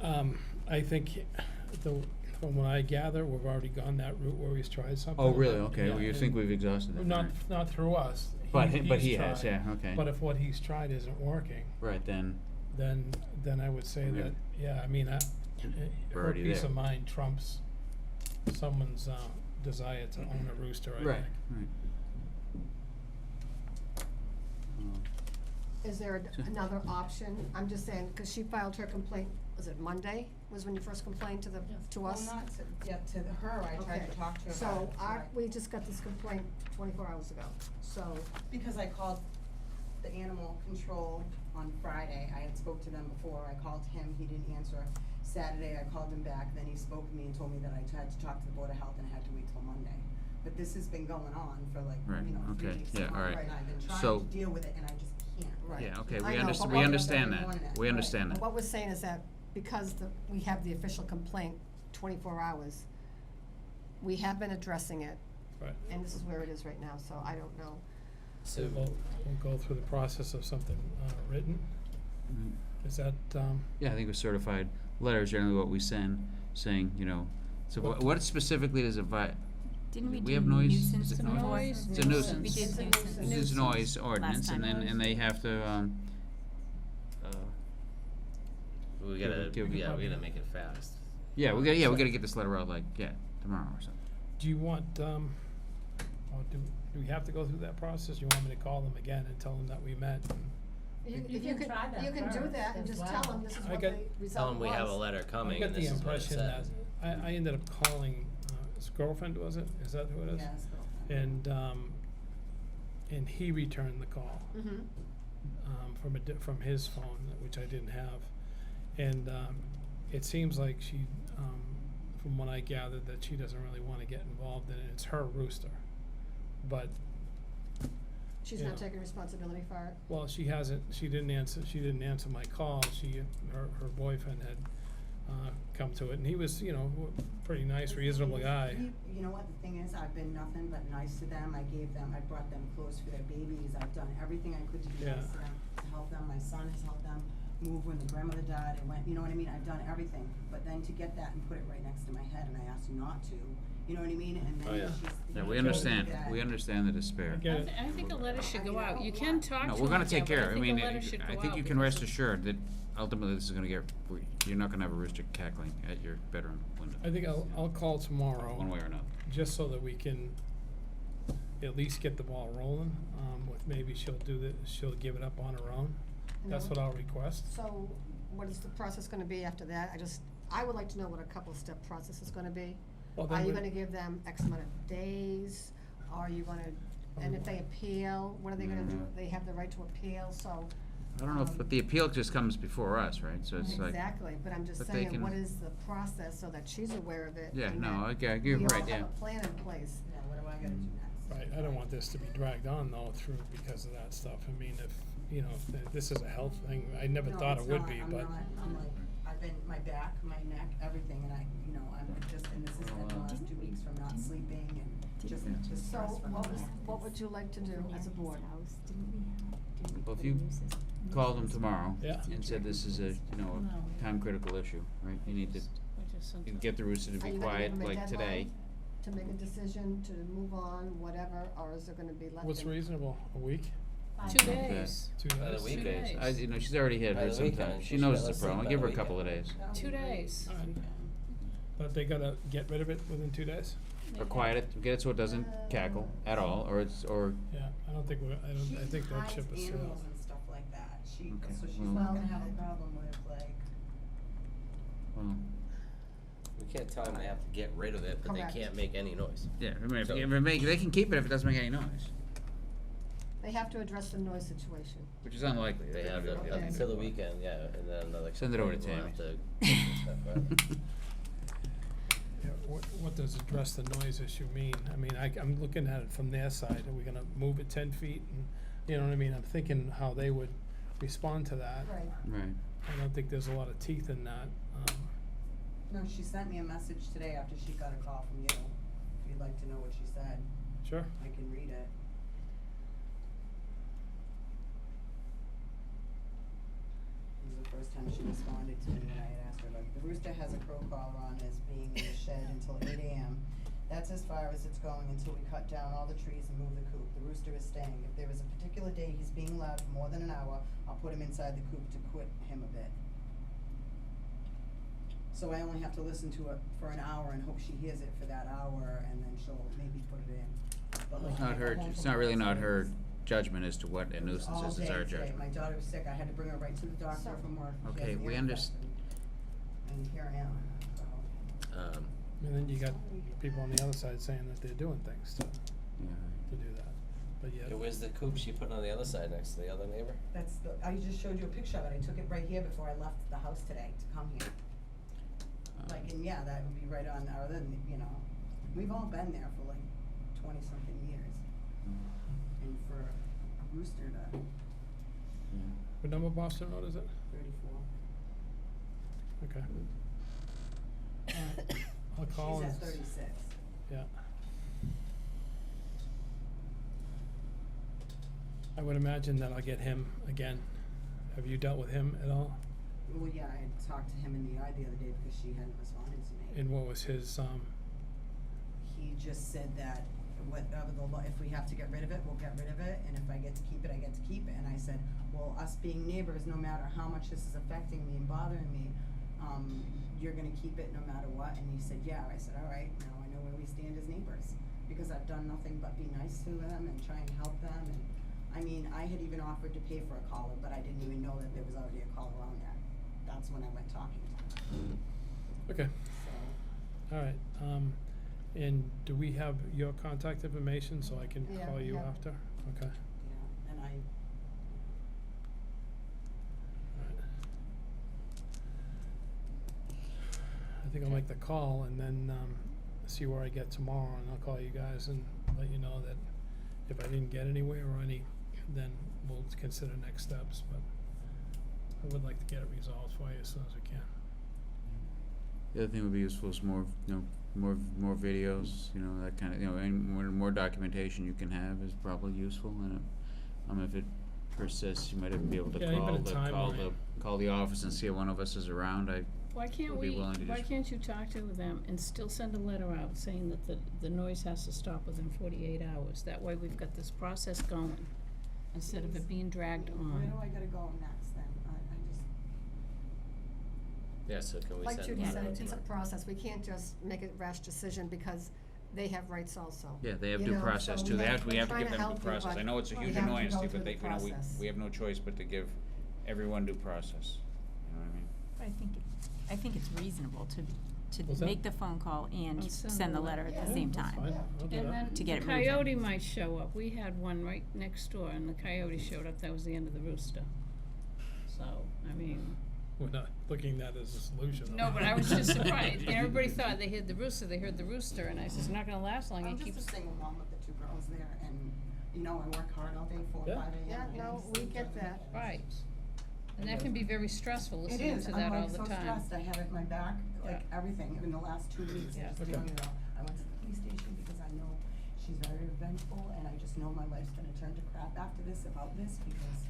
I mean, I think, from what I gather, we've already gone that route where he's tried something. oh, really? Okay, Yeah, well, you and- think we've exhausted it? Not, All right. not through us. But He's he has, tried. yeah, okay. But if what he's tried isn't working, Right, then, then I would say Yeah. that, yeah, I mean, We're her already peace there. of mind trumps someone's, desire to own a rooster, I think. right, right. Is there another option? I'm just saying, cause she filed her complaint, was it Monday, was when you first complained to us? Well, not to, yeah, to her, I tried Okay. to talk to her about So it. our, right. we just got this complaint 24 hours ago, so, Because I called the animal control on Friday, I had spoke to them before, I called him, he didn't answer. Saturday, I called him back, then he spoke to me and told me that I had to talk to the Board of Health and I had to wait till Monday. But this has been going on for like, Right, you know, 3 okay, weeks yeah, now, all right. and I've been trying So- to deal with it and I just can't. Right. Yeah, okay, I we know, understand, but we what- understand that, Right. we understand but that. what we're saying is that because we have the official complaint 24 hours, we have been addressing it, Right. and this is where it is right now, so I don't know. So we'll go through the process of something, written, Mhm. is that, Yeah, I think a certified letter is generally what we send, saying, you know, so what specifically does it Didn't we We do have noise? nuisance Is it before? noise? It's a Nuisance. nuisance. We did It's a nuisance. It's a noise ordinance, Last and time. then, they have to, We Give gotta, it- give it- yeah, we gotta make it fast. yeah, we gotta get this letter out, like, yeah, tomorrow or something. do you want, or do we have to go through that process? You want me to call them again and tell them that we met? You If can try that You can do first that and as just tell well. them this is I what got- the result Tell them we have a was. letter I coming got and the this is what it impression that, says. I ended up calling, his girlfriend, was it? Is that who it is? Yes, but- And he returned the call. Mhm. From his phone, which I didn't have. And, it seems like she, from what I gathered, that she doesn't really wanna get involved in it, it's her rooster. But, She's Yeah. not taking responsibility for it. well, she didn't answer my call, her boyfriend had, come to it, and he was, you know, pretty nice, reasonable guy. You know what, the thing is, I've been nothing but nice to them, I brought them clothes for their babies, I've done everything I could to be Yeah. nice to them, to help them, my son has helped them move when the grandmother died, I went, you know what I mean, I've done everything, but then to get that and put it right next to my head, and I asked you not to, you know what I mean, and Oh, then yeah. she's. Yeah, you we know, understand, that- we understand the despair. I get it. I think a letter should go out. You can talk to No, them we're gonna again, take but care, I think mean, a letter should I go think out you can because rest assured that ultimately this is gonna you're not gonna have a rooster cackling at your bedroom window. I think I'll call tomorrow. One way or another. Just so that we can at least get the ball rolling, with maybe she'll give it up on her own. And That's then what I'll request. So what is the process gonna be after that? I would like to know what a couple step process is gonna be. Well, Are then you we- gonna give them X amount of days? Are you gonna, and if they appeal, what are they gonna do? Mhm. They have the right to appeal, so. I don't know, but the appeal just comes before us, right, so it's like, Exactly, but I'm just but they saying, can- what is the process so that she's aware of it? yeah, and no, that okay, you're right, We yeah. all have a plan in place. Yeah, what do I gotta do next? Right, I don't want this to be dragged on though through because of that stuff. I mean, if, you know, if this is a health thing, I never No, thought it it's would not. be, I'm but. not. I'm like, I've been, my back, my neck, everything, and I'm just, and this has been the last 2 weeks from not sleeping and just the So stress from all that. what would you like to do as a board? Well, if you called them tomorrow Yeah. and said this is a, you know, No. a time critical issue, right? You need to We just sent you it. get the rooster to Are be you gonna quiet give 'em a like today. deadline to make a decision, to move on, whatever, or is it gonna be left? What's in- reasonable? A week? 2 days. 2 By the days? week. 2 days. days. You know, she's already had By her the sometimes. weekend, She she knows should it's a let problem. us I'll give her a sleep by the couple of days. weekend. That would 2 be great. days. Alright. But they gotta get rid of it within 2 days? Or quiet it, get it so it doesn't cackle at all, or Yeah, I don't think I think that ship is She hides sailed. animals and stuff like that. Okay, So she's well- not gonna have a problem with like, well, We can't tell them they have to get rid of it, but Correct. they can't make any noise. yeah, I mean, So- they can keep it if it doesn't make any noise, They have to address the noise situation. which is unlikely. They have They're to, gonna Okay. until the weekend, yeah, and then another. Send it over to we'll Tammy. have to get some stuff, right? Yeah, what does address the noise issue mean? I mean, I'm looking at it from their side. Are we gonna move it 10 feet? And, you know what I mean? I'm thinking how they would respond to that. Right. Right. I don't think there's a lot of teeth in that. no, she sent me a message today after she got a call from you. If you'd like to know what she said, Sure. I can read it. This is the first time she responded to me when I had asked her, like, the rooster has a crow collar on as being in the shed until 8 a.m. That's as far as it's going until we cut down all the trees and move the coop. The rooster is staying. If there is a particular day he's being allowed for more than an hour, I'll put him inside the coop to quit him a bit. So I only have to listen to it for an hour and hope she hears it for that hour, and then she'll maybe put it in. But like, It's not I her, got home it's from not really work, not so her it was- judgment as to what a nuisance all is, it's day our today. judgment. My daughter was sick, I had to bring her right to the doctor from work. She Okay, has an we ear underst- infection. And here I am, so. And then you got people on the other side saying that they're doing things to Yeah. do that. But Yeah, yeah, where's the coop she put on the other side next to the other neighbor? That's the, I just showed you a picture of it, I took it right here before I left the house today to come here. Like, and yeah, that would be right on our, we've all been there for like 20-something years. And for a rooster to what number Boston Road is it? 34. Okay. Alright, I'll call She's and at 36. Yeah. I would imagine that I'll get him again. Have you dealt with him at all? Well, yeah, I had talked to him in the yard the other day because she hadn't responded to me. And what was his, He just said that whatever if we have to get rid of it, we'll get rid of it, and if I get to keep it, I get to keep it. And I said, well, us being neighbors, no matter how much this is affecting me and bothering me, you're gonna keep it no matter what. And he said, yeah. I said, all right, now I know where we stand as neighbors, because I've done nothing but be nice to them and try and help them. And I mean, I had even offered to pay for a collar, but I didn't even know that there was already a collar on there. That's when I went talking to him. okay, So, alright, and do we have your contact information so I can Yeah, call you yeah. after? Okay, yeah, and alright. I think I'll make the call and then, see where I get tomorrow, and I'll call you guys and let you know that if I didn't get anywhere or any, then we'll consider next steps, but I would like to get it resolved for you as soon as we can. The other thing would be useful is more, more videos, that kind of, any more documentation you can have is probably useful, and if it persists, you might even be able to Yeah, even a timeline. call the office and see if one of us is around. Why can't would be willing to why just- can't you talk to them and still send a letter out saying that the noise has to stop within 48 hours? That way we've got this process going, instead of it being dragged on. where do I gotta go next then? I just, Yeah, so can we Like send Judy them said, out it's a tomorrow? process, we can't just make a rash decision because they have rights also. Yeah, they have You due know, process so too, we have we to have to try give to them help due you, process. but I know it's a we huge have to annoyance go to you, through but the process. we have no choice but to give everyone due process, you know what I mean? But I think it's reasonable to What's that? make the phone call and And send the letter at the Yeah. same That's time. fine, I'll do And that. then To get the it moving. coyote might show up. We had one right next door and the coyote showed up. That was the end of the rooster. So, I mean, We're not looking at that as a solution. though. no, but I was just surprised. And everybody thought they heard the rooster, and I said, it's not gonna last long. I'm It just keeps, a single mom with the 2 girls there, you know, I work hard all day, 4 or Yeah. 5 a.m. Yeah, and no, it's we get that. Right. And that can be very stressful, It listening is, to I'm that all like the so time. stressed, I have it in my back, like Yeah. everything, in the last 2 weeks, Yeah. I just, Okay. you know, I went to the police station because I know she's very revengeful, and I just know my life's gonna turn to crap after this, about this, because,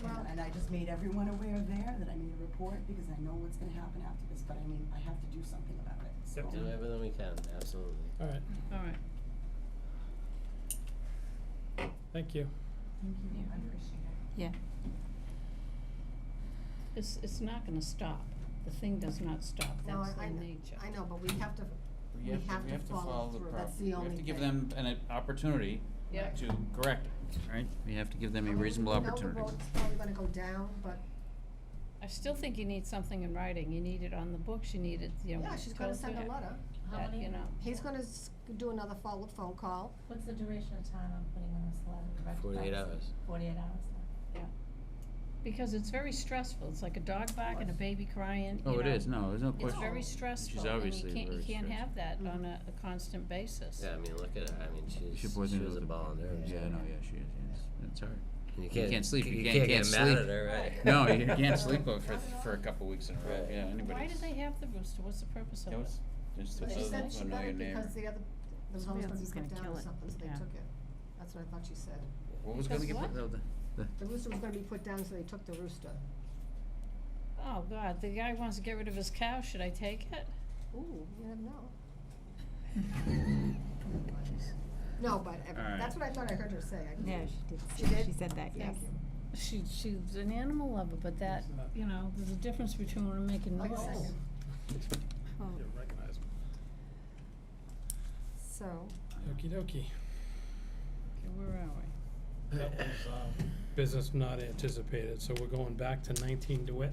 Well- and I just made everyone aware there that I made a report, because I know what's gonna happen after this, but I mean, I have to do something about it, so. Yep. Do everything we can, absolutely. All right, All right. thank you. I appreciate it. Yeah. It's not gonna stop. The thing does not stop. No, That's I the kn- nature. I know, but we have to, We have to follow the through, proper, that's the we only have to thing. give them an opportunity Yeah. to correct it, right? We have to give them I a mean, reasonable we know opportunity. the road's probably gonna go down, but, I still think you need something in writing. You need it on the books, you need it, you know. yeah, she's gonna go send a through letter. How that, many, you know. He's gonna do another follow-up phone call. what's the duration of time I'm putting in this letter? Direct 48 deposit? hours. 48 hours. Yeah. Because it's very stressful. It's like a dog bark and a baby crying, Oh, you it know. is, no, there's no It's question. very stressful, She's and obviously you very can't have that stressed. on a constant basis. Yeah, I mean, look at her, I mean, She she wasn't was able a to- ball of nerves. Yeah, no, yeah, she is, yes, it's hard. And You can't sleep, you can't can't get sleep. mad at her, right? No, you can't sleep for a couple weeks in a row, Right. yeah, anybody's. Why do they have the rooster? What's the purpose of That it? was just But she to said she annoy got your it neighbor. because the house Somebody was else was gonna gonna be put down kill or it. something, so they Yeah. took it. That's what I thought she said. What was gonna Because get what? put, The rooster was gonna be put down, so they took the rooster. Oh, God, the guy wants to get rid of his cow. Should I take it? Ooh, you never know. No, but All right. that's what I thought I heard her say. Yeah, she did. She did? She said that, yes. Thank you. She's an animal lover, but that, you know, there's a difference between her making Wait a noise. second. Oh. You recognize them. So, Okey dokey. Okay, where are we? That was, business not anticipated, so we're going back to 19 DeWitt.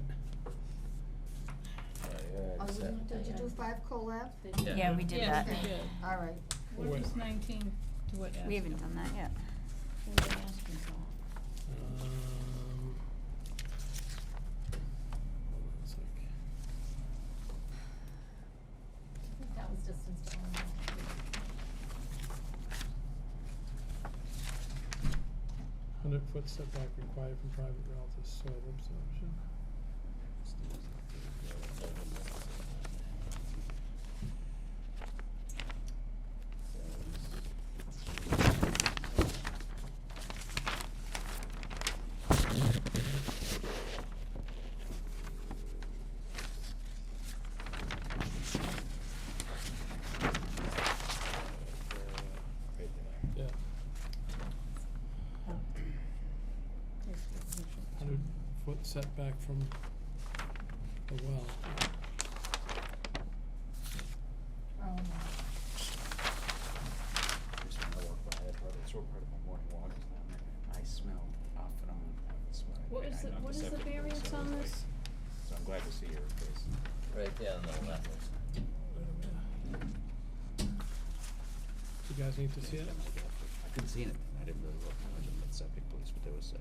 oh, did you do 5 Cole Ave? Yeah. Yeah, we did Yes, that. we did. All right. What Wait. was 19 to what? We haven't done that yet. What are they asking for? Hold on a sec. I think that was distance to one. 100-foot setback required from private relatives, soil absorption. Yeah, 100-foot setback from the well. Oh, no. Just when I walk by, it's all part of my morning walk is down there. I smell off and on, I swear. What is the, what is the variance on this? So I'm glad to see your face. Right there on the left. You guys need to see it? I couldn't see it, I didn't really look, I was in the septic place, but there was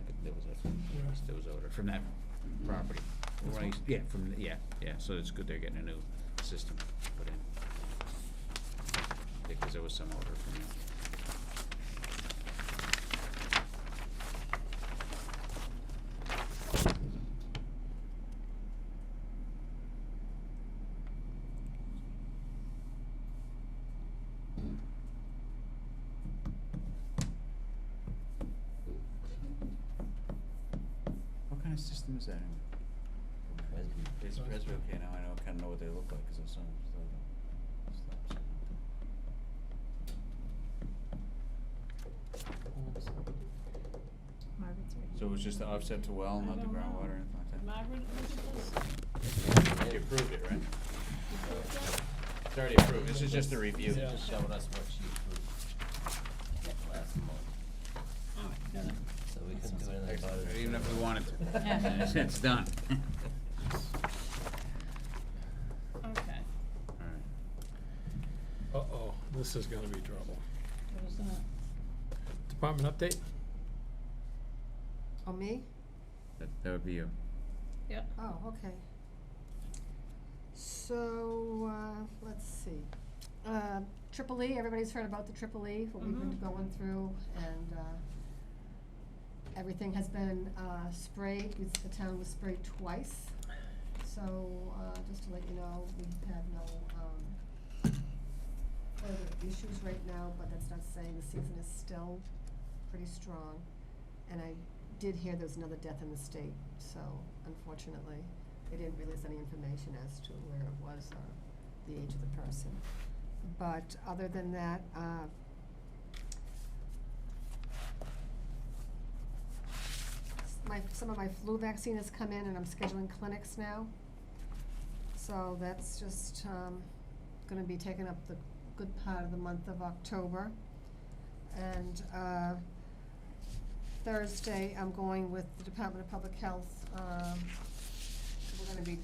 odor from that property. This When I one? used- Yeah, yeah, so it's good they're getting a new system put in. Because there was some odor from that. What kind of system is that? Is Presby okay now? I know, kinda know what they look like, cause I saw them. Margaret's right. So it was just the offset to well, I not the don't know. groundwater or anything like that? Margaret, look at this. You approved it, right? You approved that? It's already approved, this is just a review. Yeah. Just showing us what she approved last month, Oh, got it. so we couldn't do anything about it. Even if we wanted to. Yeah. It's done. Okay, Alright. Uh-oh, this is gonna be trouble. what is that? Department update? Oh, me? That would be you. Yep. Oh, okay. So, let's see. Triple E, everybody's heard about the Triple E, what we've been Mhm. going through, and, Everything has been, sprayed, the town was sprayed twice. So, just to let you know, we've had no, further issues right now, but that's not saying the season is still pretty strong. And I did hear there's another death in the state, so unfortunately, they didn't release any information as to where it was or the age of the person. But other than that, some of my flu vaccine has come in and I'm scheduling clinics now. So that's just, gonna be taking up the good part of the month of October. And, Thursday, I'm going with the Department of Public Health. We're gonna be,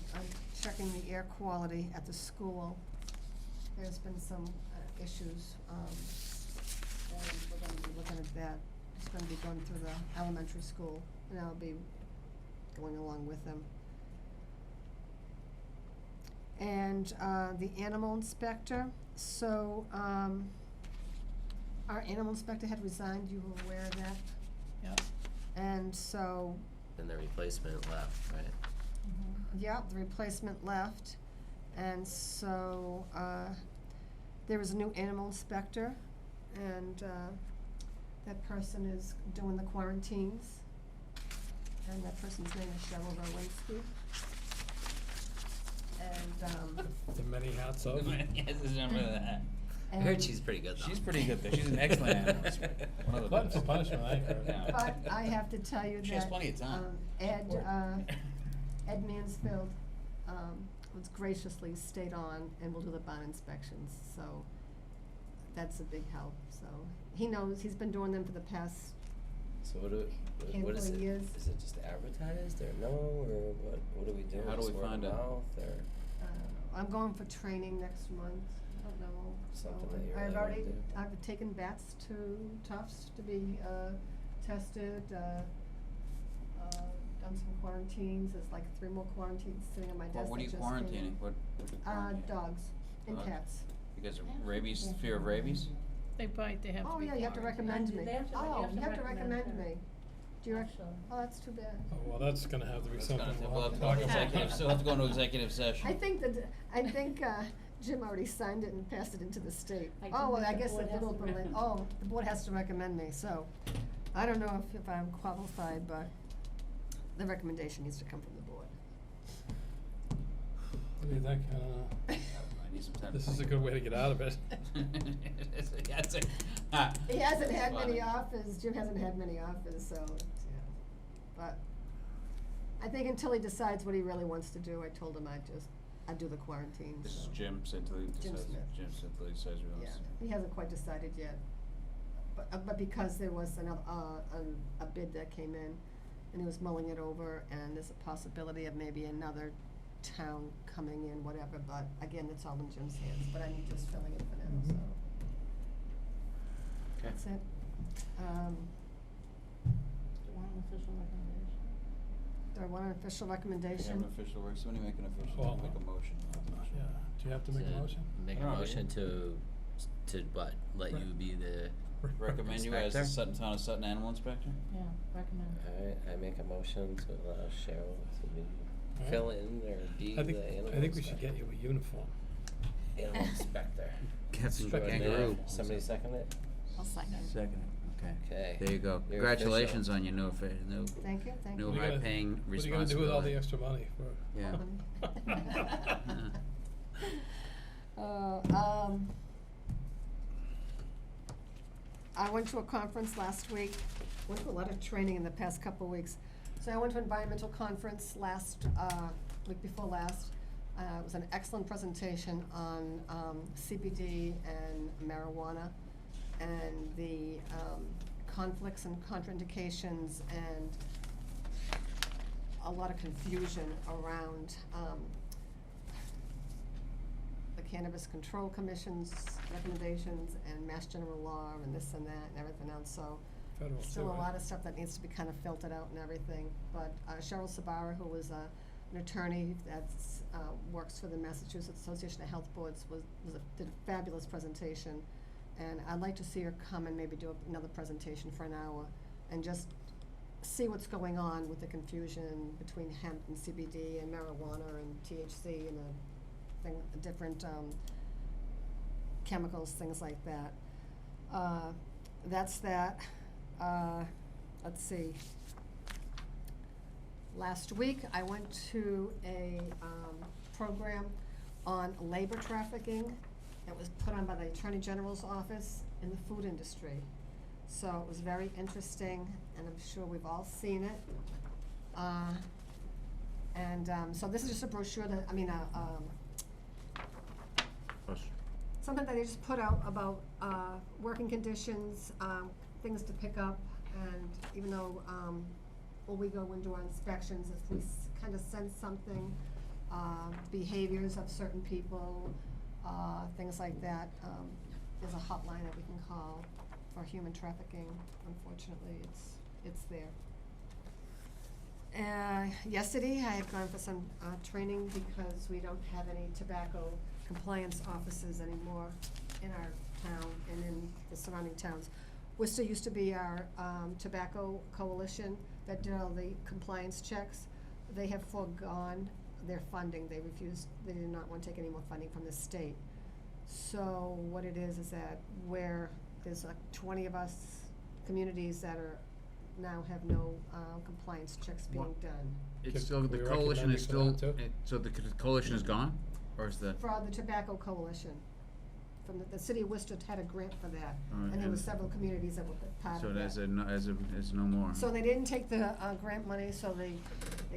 checking the air quality at the school. There's been some, issues, and we're gonna be looking at that. It's gonna be going through the elementary school, and I'll be going along with them. And, the animal inspector, so, our animal inspector had resigned, you were aware of that? Yeah. And so, Then the replacement left, right? yeah, the replacement left, and so, there was a new animal inspector, and, that person is doing the quarantines, and that person's name is Cheryl Rowinski. And, The many hats of. Yes, I remember that. I heard she's pretty good though. She's pretty good though. She's an excellent animal inspector. One of the Glutton best. for punishment, I heard. Yeah. But I have to tell you that, She has plenty of time. Ed Mansfield, was graciously stayed on and will do the barn inspections, so that's a big help, so. He knows, he's been doing them for the past, So what Handful is of it? years. Is it just advertised or no, or what do we do? How do Just we word of find out? mouth or I'm going for training next month, I don't know, so. Something that you I've really wanna already, do. I've taken bats to Tufts to be, tested, done some quarantines, there's like 3 more quarantines sitting on my desk. What are you that just came in. quarantining? What are you quarantining? Dogs and Dogs? cats. Because of rabies, fear of rabies? They bite, they have to Oh, be yeah, you have to quarantined. recommend me. They have to- Oh, you have to recommend her. me. Do you Actually. oh, that's too bad. Oh, well, that's gonna have to be That's something gonna- we'll have to go talk into about. executive, so we'll have to go into executive session. I think, Jim already signed it and passed it into the state. I Oh, think well, I the guess board the has little, to recommend. the board has to recommend me, so, I don't know if I'm qualified, but the recommendation needs to come from the board. What do you think? I don't know. I need some time to This is a think. good way to get out of it. That's it. He hasn't had Funny. many offers, Jim hasn't had many offers, so, yeah. But I think until he decides what he really wants to do, I told him I'd do the quarantine, This is so. Jim Sintley Jim decides, Smith. Jim Sintley decides what he Yeah, wants to do. he hasn't quite decided yet. But because there was another, a bid that came in, and he was mulling it over, and there's a possibility of maybe another town coming in, whatever, but again, it's all in Jim's hands, but I'm just filling it for now, so. Okay. That's it. Do you want an official recommendation? Do I want an official We have recommendation? an official, somebody make an official, Well, make a motion. Yeah, do you have to make a motion? Make I a don't know, motion to what? Let Right. you be the. Recommend you as the Inspector? Sutton Town of Sutton Animal Inspector? Yeah, recommend. Alright, I make a motion to allow Cheryl to be, Alright. fill in or be I think, the animal I think we should inspector. get you a uniform. Animal inspector. Get some Inspector kangaroo. Somebody second it? I'll second. Second, okay. Okay. There you go. You're Congratulations official. on your new, new, Thank you, thank new you. What are you gonna- high-paying What are you gonna do with all the responsibility. extra money for? Yeah. I went to a conference last week, went to a lot of training in the past couple of weeks. So I went to an environmental conference week before last. It was an excellent presentation on, CBD and marijuana and the, conflicts and contraindications and a lot of confusion around, the Cannabis Control Commission's recommendations and Mass General Law and this and that and everything else, so Federal, still too, a right? lot of stuff that needs to be kind of filtered out and everything. But Cheryl Sabara, who was an attorney that's works for the Massachusetts Association of Health Boards, did a fabulous presentation. And I'd like to see her come and maybe do another presentation for an hour and just see what's going on with the confusion between hemp and CBD and marijuana and THC and different chemicals, things like that. That's that. Let's see. Last week, I went to a program on labor trafficking. It was put on by the Attorney General's office in the food industry. So it was very interesting, and I'm sure we've all seen it. So this is just a brochure that, something that they just put out about working conditions, things to pick up, and even though when we go and do our inspections, if we kind of sense something, behaviors of certain people, things like that, there's a hotline that we can call for human trafficking. Unfortunately, it's there. Yesterday, I had gone for some training because we don't have any tobacco compliance officers anymore in our town and in the surrounding towns. Worcester used to be our tobacco coalition that did all the compliance checks. They have foregone their funding. They did not want to take any more funding from the state. So what it is that there's like 20 of us communities that now have no compliance checks being done. It's still, the We coalition recommend is you for still, that too? so the coalition is gone, or is the? For the tobacco coalition. From the city of Worcester had a grant for that, Alright, and there were and- several communities that were part So of that. there's no more? So they didn't take the grant money, so they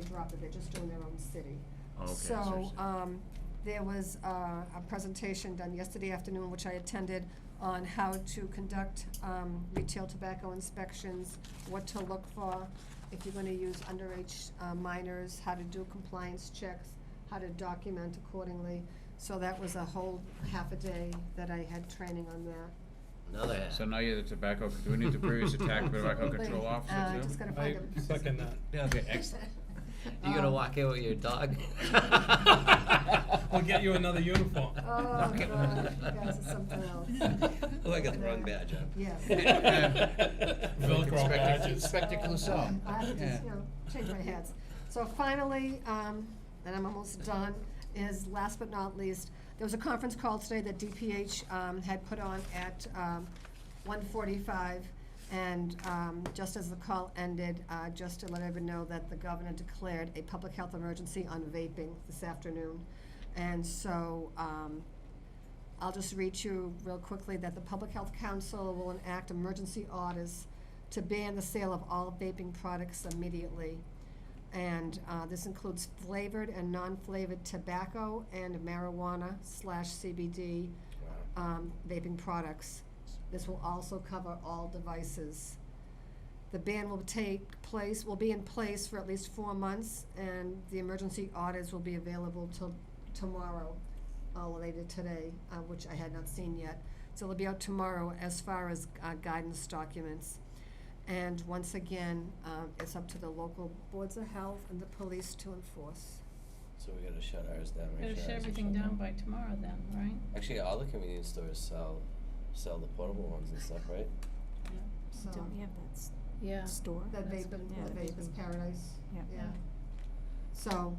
dropped it, they're just doing their own city. Oh, okay, I see what you're So, saying. there was a presentation done yesterday afternoon, which I attended, on how to conduct retail tobacco inspections, what to look for, if you're gonna use underage minors, how to do compliance checks, how to document accordingly. So that was a whole half a day that I had training on that. Another half. So now you're the tobacco, do we need the previous tobacco control officer too? Just gotta I find a. second that. Yeah, okay, excellent. You gonna walk in with your dog? We'll get you another uniform. Oh, God, you guys are something else. Oh, I got the wrong badge on. Yes. Velcro badges. Inspector Clouseau. I have to Yeah. just, change my hats. So finally, and I'm almost done, is last but not least, there was a conference call today that DPH had put on at 1:45, and just as the call ended, just to let everyone know that the governor declared a public health emergency on vaping this afternoon. And so I'll just read you real quickly that the Public Health Council will enact emergency orders to ban the sale of all vaping products immediately. And this includes flavored and non-flavored tobacco and marijuana/CBD vaping products. This will also cover all devices. The ban will be in place for at least 4 months, and the emergency orders will be available till tomorrow, later today, which I had not seen yet. So they'll be out tomorrow as far as guidance documents. And once again, it's up to the local boards of health and the police to enforce. So we gotta shut ours down, Gotta make sure shut ours is everything shut down by tomorrow then, right? Actually, all the convenience stores sell the portable ones and stuff, right? So Don't we have that Yeah. store? the That's vape, good. Yeah, the the vape is vaping. paradise. Yeah. Yeah. So,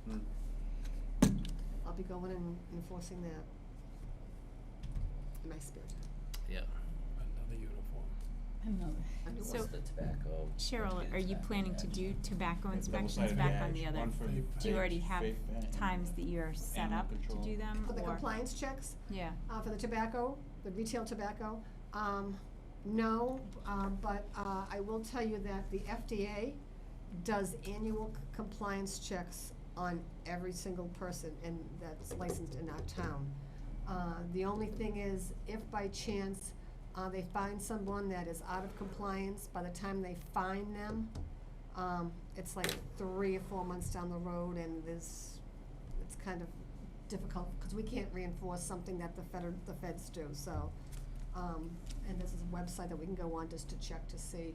Hmm. I'll be going and enforcing that in my spare time. Yeah. Another uniform. Another. I do So- What's the tobacco? Cheryl, Get a are you tobacco planning to badge. do tobacco inspections Double-sided back on badge, the other? one for Do you already have vape and times that you're set animal up to control. do them, For the or? compliance checks, Yeah, for the tobacco, the retail tobacco, no, but I will tell you that the FDA does annual compliance checks on every single person that's licensed in our town. The only thing is, if by chance they find someone that is out of compliance, by the time they fine them, it's like 3 or 4 months down the road, and it's kind of difficult, because we can't reinforce something that the feds do, so, and this is a website that we can go on just to check to see,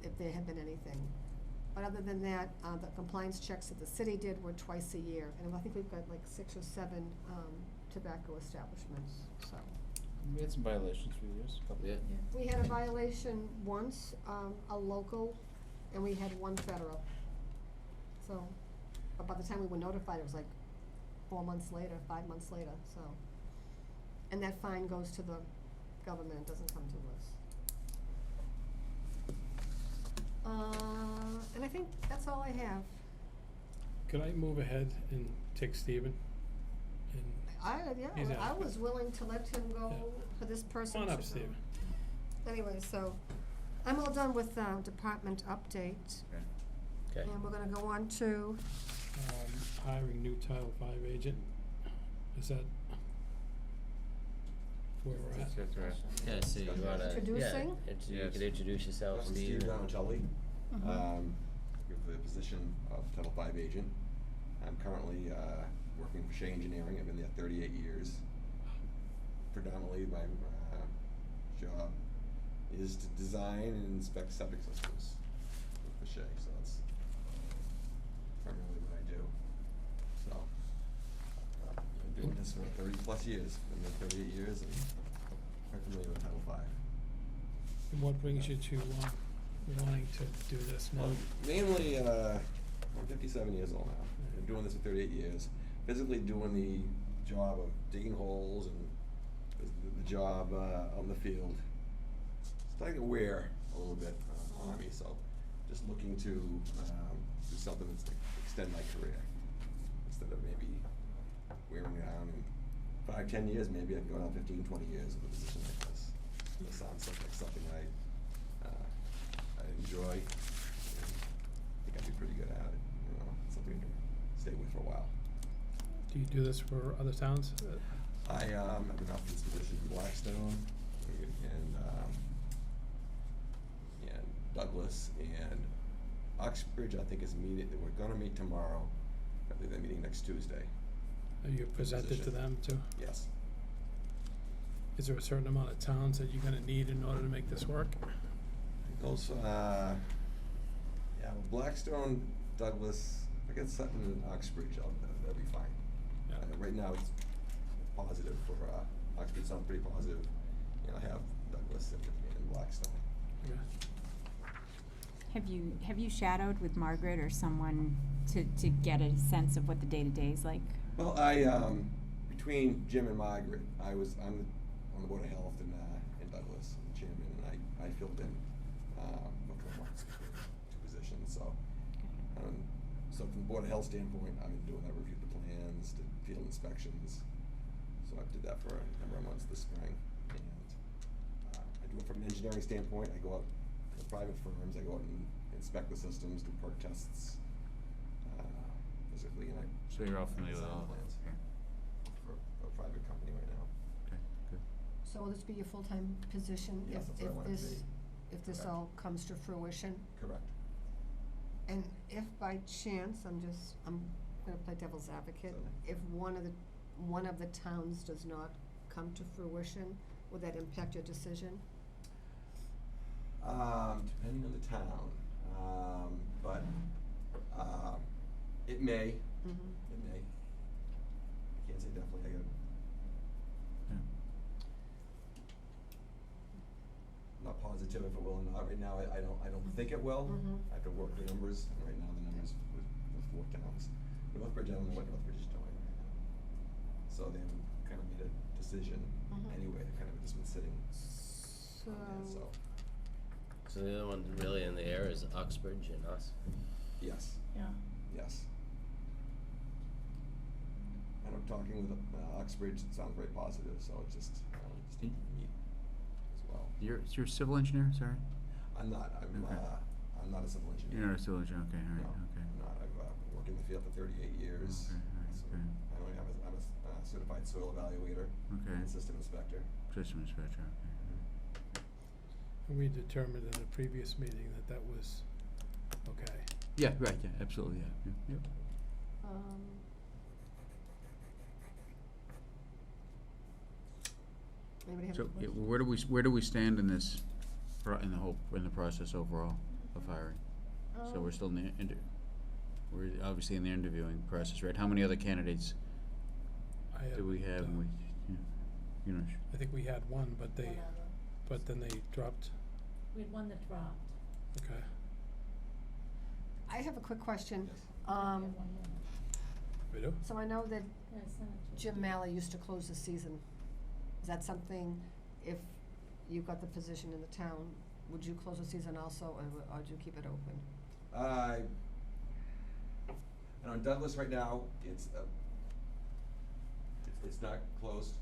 if there had been anything. But other than that, the compliance checks that the city did were twice a year, and I think we've got like 6 or 7, tobacco establishments, so. We had some violations through the years, couple. Yeah. We had a violation once, a local, and we had one federal. So, but by the time we were notified, it was like 4 months later, 5 months later, so. And that fine goes to the government, it doesn't come to us. And I think that's all I have. Could I move ahead and take Stephen? And He's I out. was willing to let him go Yeah. for this person. Come on to up, go. Stephen. Anyway, so, I'm all done with, department update, Okay. and we're gonna go on to, Hiring new Title V agent. Is that where we're at? That's right. Yeah, so you wanna, Introducing? you Yes. could introduce yourself, I'm Steve. Steve Donatelli, Mhm. with the position of Title V agent. I'm currently working for Shea Engineering. I've been there 38 years. Predominantly, my job is to design and inspect septic systems for Shea, so that's primarily what I do. So, I've been doing this for 30-plus years. Been there 38 years and quite familiar with Title V. And what brings you to, wanting to do this now? Mainly, I'm 57 years old now. I've been doing this for 38 years. Physically doing the job of digging holes and the job on the field. Starting to wear a little bit on me, so just looking to do something that's to extend my career. Instead of maybe wearing down in 5-10 years, maybe I can go down 15-20 years with a position like this. This sounds like something I enjoy, and I think I'd be pretty good at it, something I can stay with for a while. Do you do this for other towns? I've been offered this position in Blackstone, and Douglas, and Uxbridge, I think is meeting, we're gonna meet tomorrow, I think they're meeting next Tuesday, Have you presented to position. them too? yes. Is there a certain amount of towns that you're gonna need in order to make this work? Those, well, Blackstone, Douglas, if I get Sutton and Uxbridge, that'll be fine. Yeah. Right now, it's positive for, Uxbridge sounds pretty positive, I have Douglas and Blackstone. Okay. Have you shadowed with Margaret or someone to get a sense of what the day-to-day is like? Well, between Jim and Margaret, I'm on the Board of Health in Douglas, I'm chairman, and I filled in, two positions, so. So from the Board of Health standpoint, I've been doing that, reviewed the plans, did field inspections, so I did that for a number of months this spring, and, I do it from an engineering standpoint, I go out to private firms, I go out and inspect the systems, do perk tests, physically, and I. So you're all familiar with design all of plans that? for a private company right now. Okay, good. so will this be your full-time position Yes, that's what I want it to be. if this Correct. all comes to fruition? Correct. And if by chance, I'm gonna play devil's advocate, Certainly. if one of the towns does not come to fruition, will that impact your decision? Depending on the town, but, it may, Mm-hmm. it may. I can't say definitely, Yeah. not positive if it will or not, right now, I don't think it will. Mhm. I have to work the numbers, and right now the numbers with 4 towns. Northbridge, I don't know what Northbridge is doing right now. So they haven't kind of made a decision Mhm. anyway, they've kind of just been sitting So, on it, so, So the other one really in the air is Uxbridge and us. yes, Yeah. yes. And I'm talking with Uxbridge, it sounds very positive, so it's just need to meet as well. You're a civil engineer, sorry? I'm not a civil engineer. You're not a civil engineer, okay, all right, No, okay. I'm not. I've worked in the field for 38 years. Okay, all right, So okay. I'm a certified soil evaluator Okay. and system inspector. System inspector, okay. And we determined in a previous meeting that was okay. Yeah, right, yeah, absolutely, yeah, yep. Anybody have So, any yeah, questions? where do we stand in this, in the process overall of hiring? So we're still in the, we're obviously in the interviewing process, right? How many other candidates I do we have? And we, yeah. you know, I think we had one, but whatever. then they dropped, We had one that dropped. okay. I have a quick question. Yes. We had one more. We do? So I know that Yeah, I sent it to you. Jim Malley used to close the season. Is that something, if you got the position in the town, would you close the season also, or do you keep it open? And on Douglas right now, it's not closed,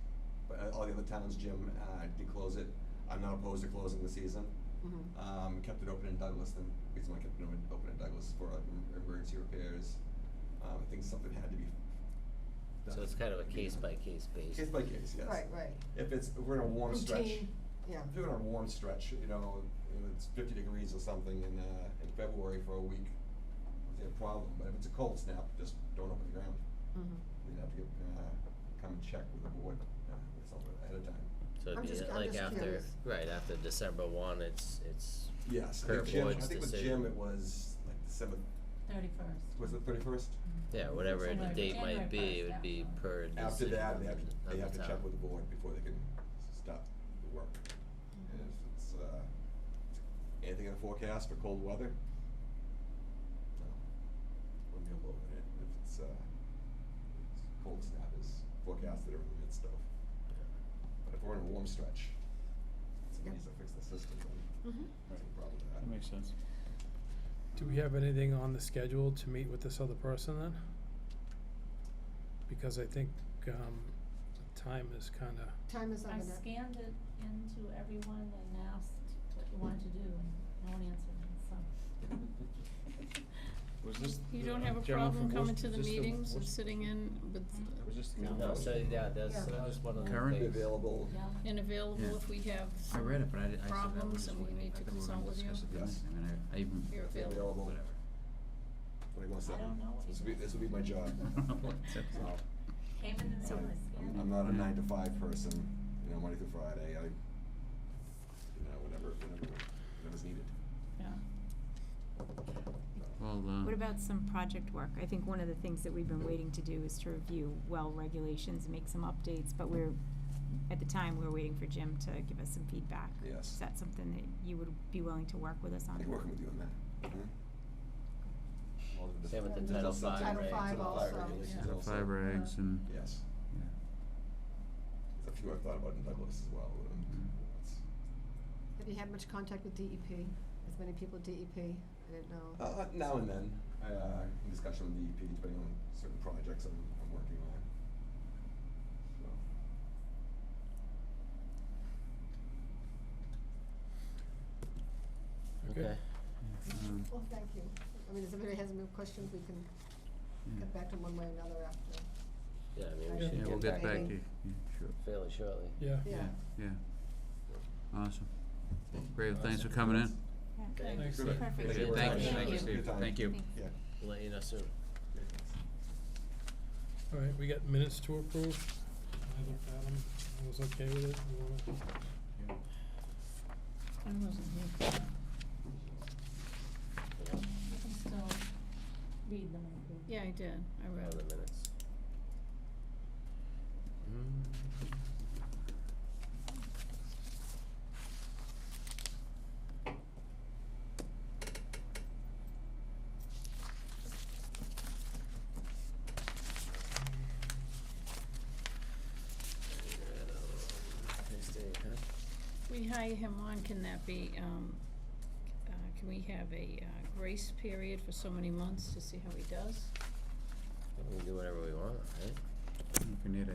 but all the other towns, Jim, did close it. I'm not opposed to closing the season. Mhm. Kept it open in Douglas, the reason why I kept it open in Douglas for emergency repairs. I think something had to be done. So it's kind of a case-by-case basis. Case by case, yes. Right, right. If we're in a warm stretch. Routine, yeah. If we're in a warm stretch, it's 50 degrees or something in February for a week, it's a problem. But if it's a cold snap, just don't open the ground. Mhm. You'd have to come and check with the board or something ahead of time. So I'm it'd be just like after, curious. right, after December 1, it's Yes, per with Jim, I board's think with decision. Jim, it was like December, 31st. was it 31st? Yeah, whatever the January- date might January be, it 1st, would be yeah. per decision. After that, of they the have to check town. with the board before they can stop the work. And if it's, anything in the forecast for cold weather? No, wouldn't be able to open it if it's cold snap is forecasted or in the midst of. But if we're in a warm stretch, somebody needs to fix the system, then Mhm. there's no problem with that. That makes sense. Do we have anything on the schedule to meet with this other person then? Because I think, time is kinda, Time is I up. Annette. scanned it into everyone and asked what you wanted to do, and no one answered me, so. Was this You the don't have a gentleman problem from coming Worcester? to the Was this meetings and Worcester? sitting in with, Was this the No. gentleman No, from so, Worcester? yeah, that's Yeah. just one of the Current? things. Available. Yeah. and available Yeah. if we have I read it, but I some problems and we need to consult with you. Yes. I mean, I even. You're available. Available. Whatever. What do you want to say? I don't know what This you will be, this will be my job. So, Came in the So- mail, I scanned it. I'm not a 9 to 5 person, Monday through Friday, whenever's needed. Yeah. Well, What about some project work? I think one of the things that we've been waiting to do is to review well regulations, make some updates, but at the time, we were waiting for Jim to give us some feedback. Yes. Is that something that you would be willing to work with us on? I think working with you on that. All the Same with the different- Title Title V Title regs. V Title also, V regulations yeah. also. Five regs and, Yes, yeah. there's a few I've thought about in Douglas as well. It's- Have you had much contact with DEP? As many people at DEP? I didn't know. Now and then, in discussion with DEP, depending on certain projects I'm working on. So. Okay. Well, thank you. I mean, if anybody has any questions, we can get back to them one way or another after. Yeah, I mean, we Yeah, should Yeah, we'll get get back back to you, yeah, sure. fairly shortly. yeah. Yeah. Yeah. Awesome. Great, thanks for coming in. Yeah. Okay. Thanks, Good. Steve. Perfect. Thank you Thank very you, much. thank you, For your Steve, time. thank you. Thanks. Yeah. We'll let you know soon. Okay, thanks. All right, we got minutes to approve. I looked at them, I was okay with it. You wanna- I wasn't here. You can still read them and approve. Yeah, I did, I All read the it. minutes. We hire him on, can that be, can we have a grace period for so many months to see how he does? We can do whatever we want, right? If you need a,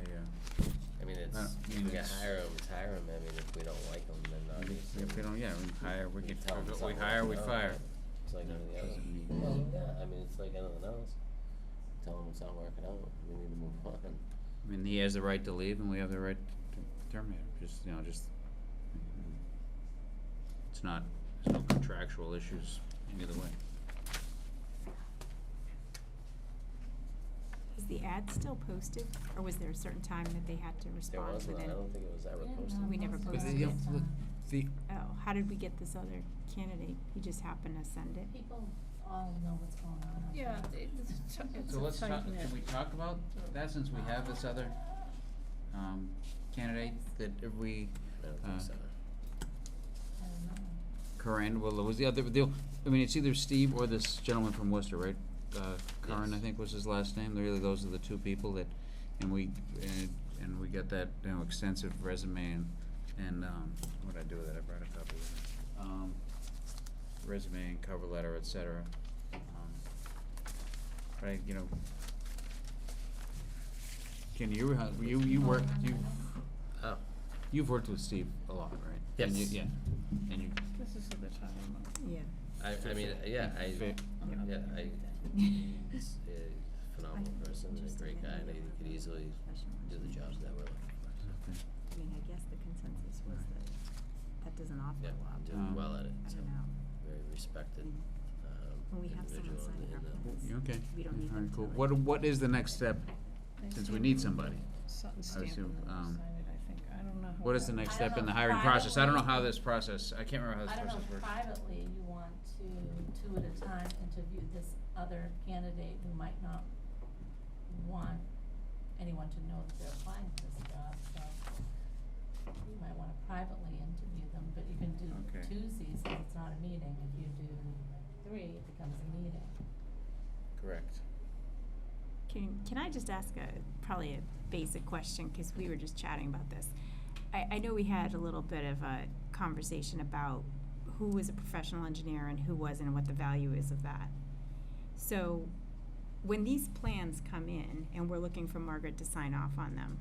I mean, I it's, mean, we can it's- hire him, hire him, I mean, if we don't like him, then obviously. if we don't, yeah, we hire, we we get, tell him we something, hire, we no, fire. It's like anything else. Doesn't mean- Well, yeah, I mean, it's like anything else. Tell him it's not working out, we need to move on. I mean, he has the right to leave and we have the right to terminate him, just, it's not, there's no contractual issues either way. Is the ad still posted, or was there a certain time that they had to There respond wasn't, within? I don't think it was ever Yeah, posted. no, We never most of posted them it. it's, Look, the, Oh, how did we get this other candidate? He just happened to send it? People all know what's going on. out Yeah, there. it's so a let's tight talk, knit. can we talk about that since we have this other, candidate that if we, I don't think so. I don't know. Corinne, well, it was I mean, it's either Steve or this gentleman from Worcester, right? Corin, I Yes. think was his last name, really, those are the two people that, and we got that, extensive resume and, what'd I do with it, I brought a copy of it. Resume and cover letter, et cetera. But Ken, you worked, Oh, you've worked with Steve a lot, right? And you- Yes. Yeah, and you, This is what they're talking about. Yeah. I mean, yeah, he's a phenomenal person and a great guy, and he could easily do the jobs that we're looking for, so. I mean, I guess the consensus was that that doesn't offer Yeah, a lot. doing well at it, I so, don't know. very respected, When we have someone individual signing our in the. plans, you okay? we don't need All right, them to. cool. like- What is the next step, since we need somebody? Sutton I stamp assume, and then we sign it, I think. I don't know how. What is the that- next I don't step in the know, hiring process? I don't know how privately- this process, I can't remember how I this don't know, process works. privately, you want to, two at a time, interview this other candidate who might not want anyone to know that they're applying for this job, so you might wanna privately interview them, but you can do Okay. twosies, and it's not a meeting. If you do three, it becomes a meeting. Correct. Can I just ask probably a basic question, because we were just chatting about this. I know we had a little bit of a conversation about who was a professional engineer and who wasn't, and what the value is of that. So, when these plans come in, and we're looking for Margaret to sign off on them,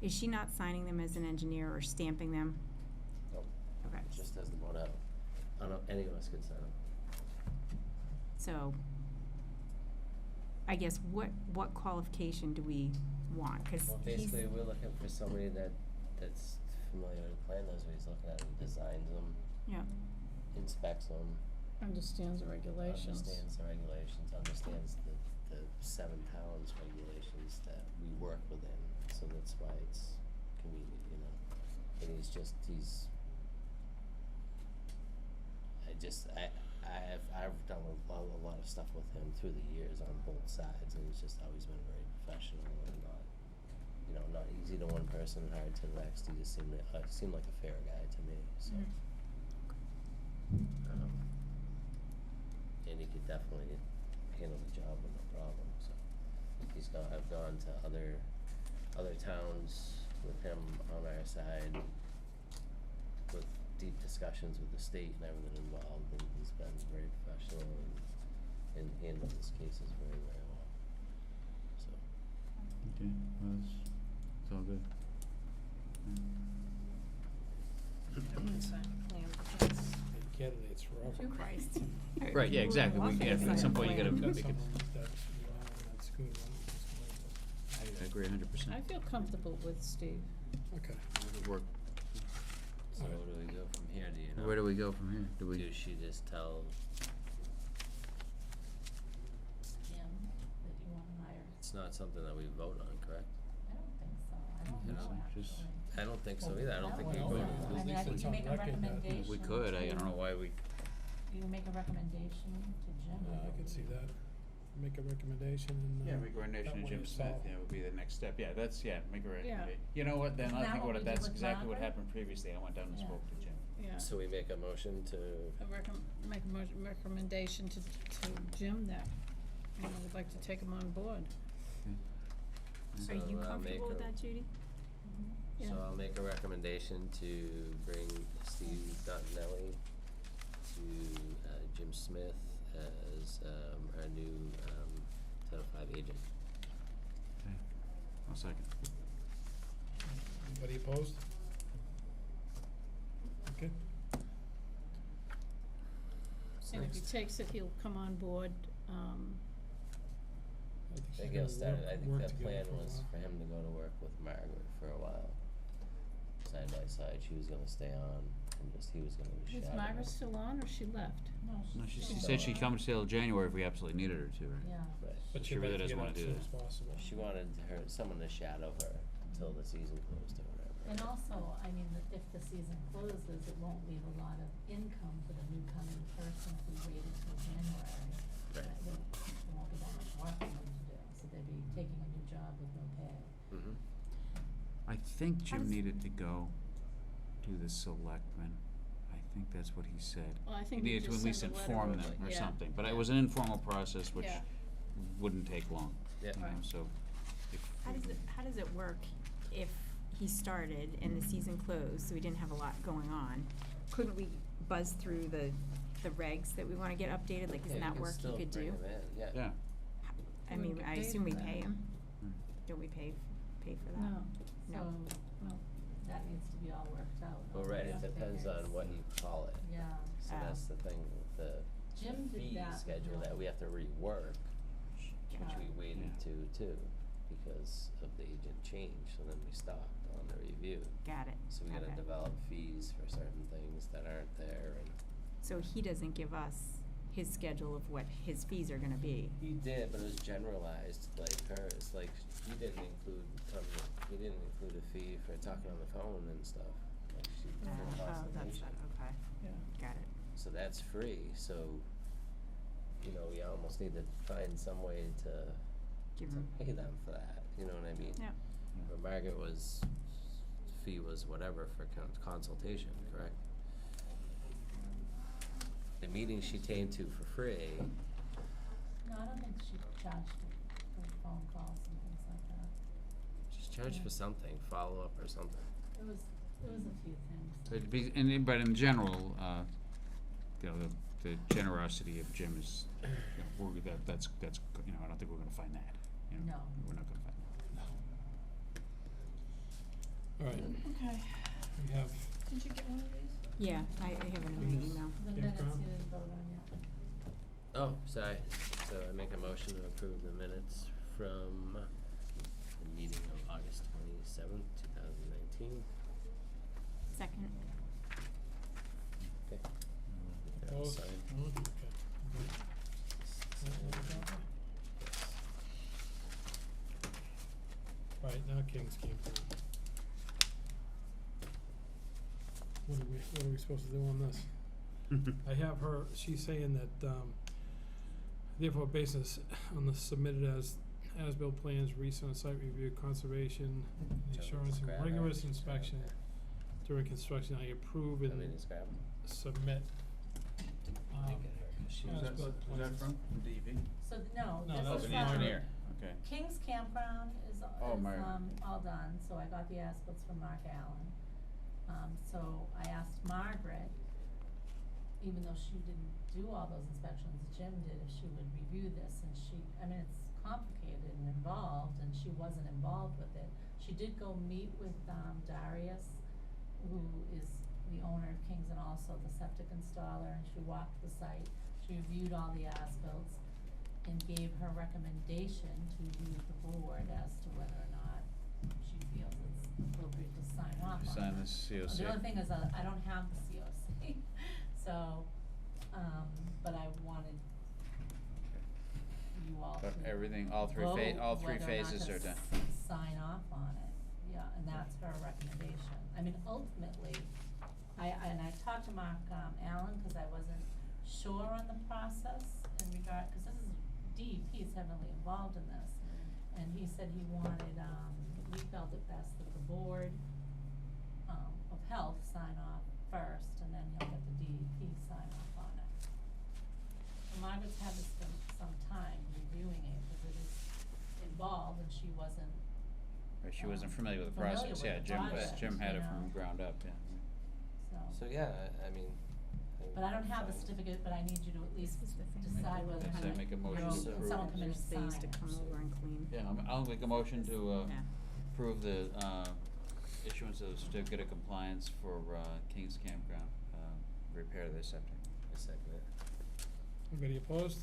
is she not signing them as an engineer or stamping them? Nope, Okay. just as the board out. I don't know, any of us could sign up. So, I guess what qualification do we want? 'Cause Well, he's- basically, we're looking for somebody that's familiar with the plan, knows what he's looking at, and designs them, Yeah. inspects them, Understands the regulations. understands the regulations, understands the 7 towns regulations that we work within, so that's why it's convenient, and I've done a lot of stuff with him through the years on both sides, and he's just always been very professional and not easy to one person, hard to the next. He just seemed like a fair guy to me, so. And he could definitely handle the job with no problem, so. I've gone to other towns with him on our side with deep discussions with the state and everything involved, and he's been very professional and handled his cases very, very well, so. Okay, well, it's all good. Everyone sign a plan, but that's- Candidates forever. Christ. Right, yeah, exactly. At some point you gotta Got make it. someone that, that's good, why don't you just I agree 100%. I feel comfortable with Steve. go with it? Okay. Work. So where do we go from here, do you know? Where do we go from here? Does she just tell Him that you wanna hire. it's not something that we vote on, correct? I don't think so. I don't You know, know, just- actually. I don't think so either. I don't That think would we also- voted. At I mean, I least think it's you on make a record that- recommendation. We could, I don't know why we, You can make a recommendation to Jim. Yeah, I could see that. Make a recommendation and, yeah, make a recommendation that to way Jim it's Smith, solved. yeah, would be the next step, yeah, make a recommendation. Yeah. You know what, then Isn't I that think what we did that's with exactly what Margaret? happened previously, I went down and Yeah. spoke to Jim. Yeah. So we make a motion to, Make a recommendation to Jim that, we'd like to take him on board. Are So you I'll make comfortable with a- that, Judy? Yeah. so I'll make a recommendation to bring Steve Dontinelli to Jim Smith as our new Title V agent. Okay, I'll second. Anybody opposed? Okay. And if he Next. takes it, he'll come on board, I she's think gonna he'll start it, I think work the together plan for a was while. for him to go to work with Margaret for a while. Side by side, she was gonna stay on and he was gonna be is shadowing. Myra still on or she left? No, No, she She's said still she'd on. come till January if we absolutely needed her to, right? Yeah. Right. But she she'd really like to doesn't get wanna out do as soon this. as possible. She wanted someone to shadow her until the season closed or whatever. And also, I mean, if the season closes, it won't leave a lot of income for the new coming person if we waited till January. Right. There won't be that much work for them to do, so they'd be taking a new job with no pay. Mm-hmm. I think How Jim does- needed to go to the selectmen. I think that's what he said. Well, I He think we needed to just at least send a letter inform over, them or yeah, something, but yeah. it was an informal process which Yeah. wouldn't take long. Yeah. You know, Right. so if. How does it work if he started and the season closed, so we didn't have a lot going on? Couldn't we buzz through the regs that we wanna get updated, like, isn't that work you could do? Yeah. I We mean, get I paid assume we for that. pay him, Mm. don't we pay for that? No, No. so, well, that needs to be all worked out. Well, right, Yeah. it depends on what you call it. Yeah. So Oh. that's the thing, with the Jim did fee that with schedule that Bill. we have to rework, which we Yeah. waited Yeah. to too, because of the agent change, so then we stopped on the review. Got it, So we gotta okay. develop fees for certain things that aren't there, and So he doesn't give us his schedule of what his fees are gonna be? he did, but it was generalized like hers, like he didn't include, he didn't include a fee for talking on the phone and stuff, like she, for Oh, that's consultation. that, okay, Yeah. got it. So that's free, so, you know, we almost need to find some way to Give him, pay them for that, you know what I mean? yeah, But Margaret fee was whatever for consultation, correct? The meeting she came to for free, No, I don't think she charged for phone calls and things like that. she's charged for something, follow-up or something. It was a few things. But in general, you know, the generosity of Jim is, you know, that's, you know, I don't think we're gonna find that, you know? No. We're not gonna find that. All right, Okay. we have, Did you get one of these? yeah, I have it in my email. The Yeah, minutes you Brown? didn't vote on yet. Oh, sorry, so I make a motion to approve the minutes from the meeting of August 27th, 2019. Second, Okay. opposed? Sign. Okay. Good. Right, now King's Campground. What are we supposed to do on this? I have her, she's saying that, therefore, based on the submitted as-built plans, recent site review, conservation, and assurance, and Scrap it. rigorous inspection during construction, I approve Want me and to scrap 'em? submit. She was that- Was that from DEP? So, no, No, this that is was from. an engineer. Okay. King's Campground is, Oh, Mark. all done, so I got the as-bills from Mark Allen. So I asked Margaret, even though she didn't do all those inspections, Jim did, if she would review this, and she, I mean, it's complicated and involved, and she wasn't involved with it. She did go meet with, Darius, who is the owner of King's and also the septic installer, and she walked the site. She reviewed all the as-bills and gave her recommendation to you, the board, as to whether or not she feels it's appropriate to sign off on Sign it. this COC. The only thing is, I don't have the COC, so, but I wanted you all to But everything, all three vote all three whether or not phases to are done. sign off on it, yeah, and that's her recommendation. I mean, ultimately, and I talked to Mark, Allen, cause I wasn't sure on the process in regard, cause this is, DEP is heavily involved in this. And he said he wanted, we felt it best that the board, of health sign off first, and then he'll get the DEP sign off on it. So Margaret's had this for some time reviewing it, cause it is involved, and she wasn't, Right, she wasn't familiar with the familiar process, with yeah, the Jim, project, Jim had you it from know. ground up, yeah. So, yeah, I mean. but I don't have the fine. certificate, but I need you to at least This is the thing. decide whether or Okay, so not make a motion you'll- to approve. someone come in and just they used to sign come it. over and clean. Yeah, I'll make a motion to, Yeah. approve the, issuance of the certificate of compliance for, King's Campground, repair of their septic. I second it. Anybody opposed?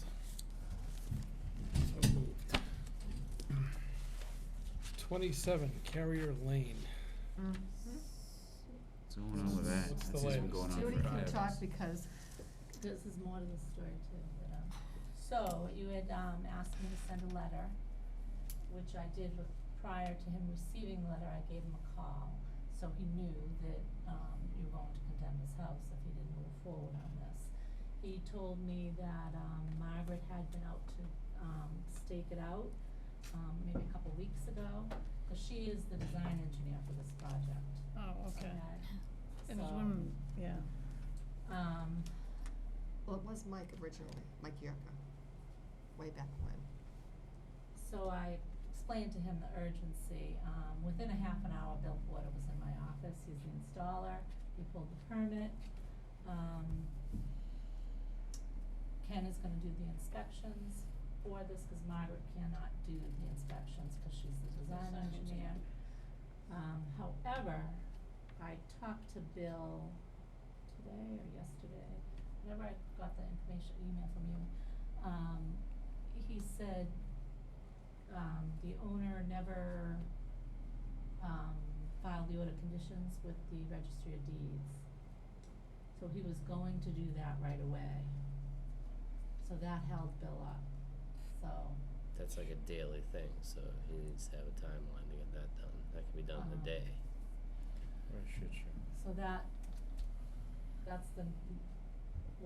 So moved. 27, Carrier Lane. What's going on with that? What's the That's just been latest? going on Judy for can forever. talk because This is more to the story too, but, so you had, asked me to send a letter, which I did with, prior to him receiving the letter, I gave him a call. So he knew that, you were going to condemn his house if he didn't move forward on this. He told me that, Margaret had been out to, stake it out, maybe a couple weeks ago, cause she is the design engineer for this project. Oh, okay. And there's So, one, yeah. Well, it was Mike originally, Mike Yerka, way back when. So I explained to him the urgency. Within a half an hour, Bill Porter was in my office. He's the installer. He pulled the permit. Ken is gonna do the inspections for this, cause Margaret cannot do the inspections, cause she's the design Design engineer. engineer. However, I talked to Bill today or yesterday, whenever I got the information, email from you. He said, the owner never, filed the order of conditions with the registry of deeds. So he was going to do that right away. So that held Bill up, so. That's like a daily thing, so he needs to have a timeline to get that done. That can be done in a day. Or a shit show. So that's the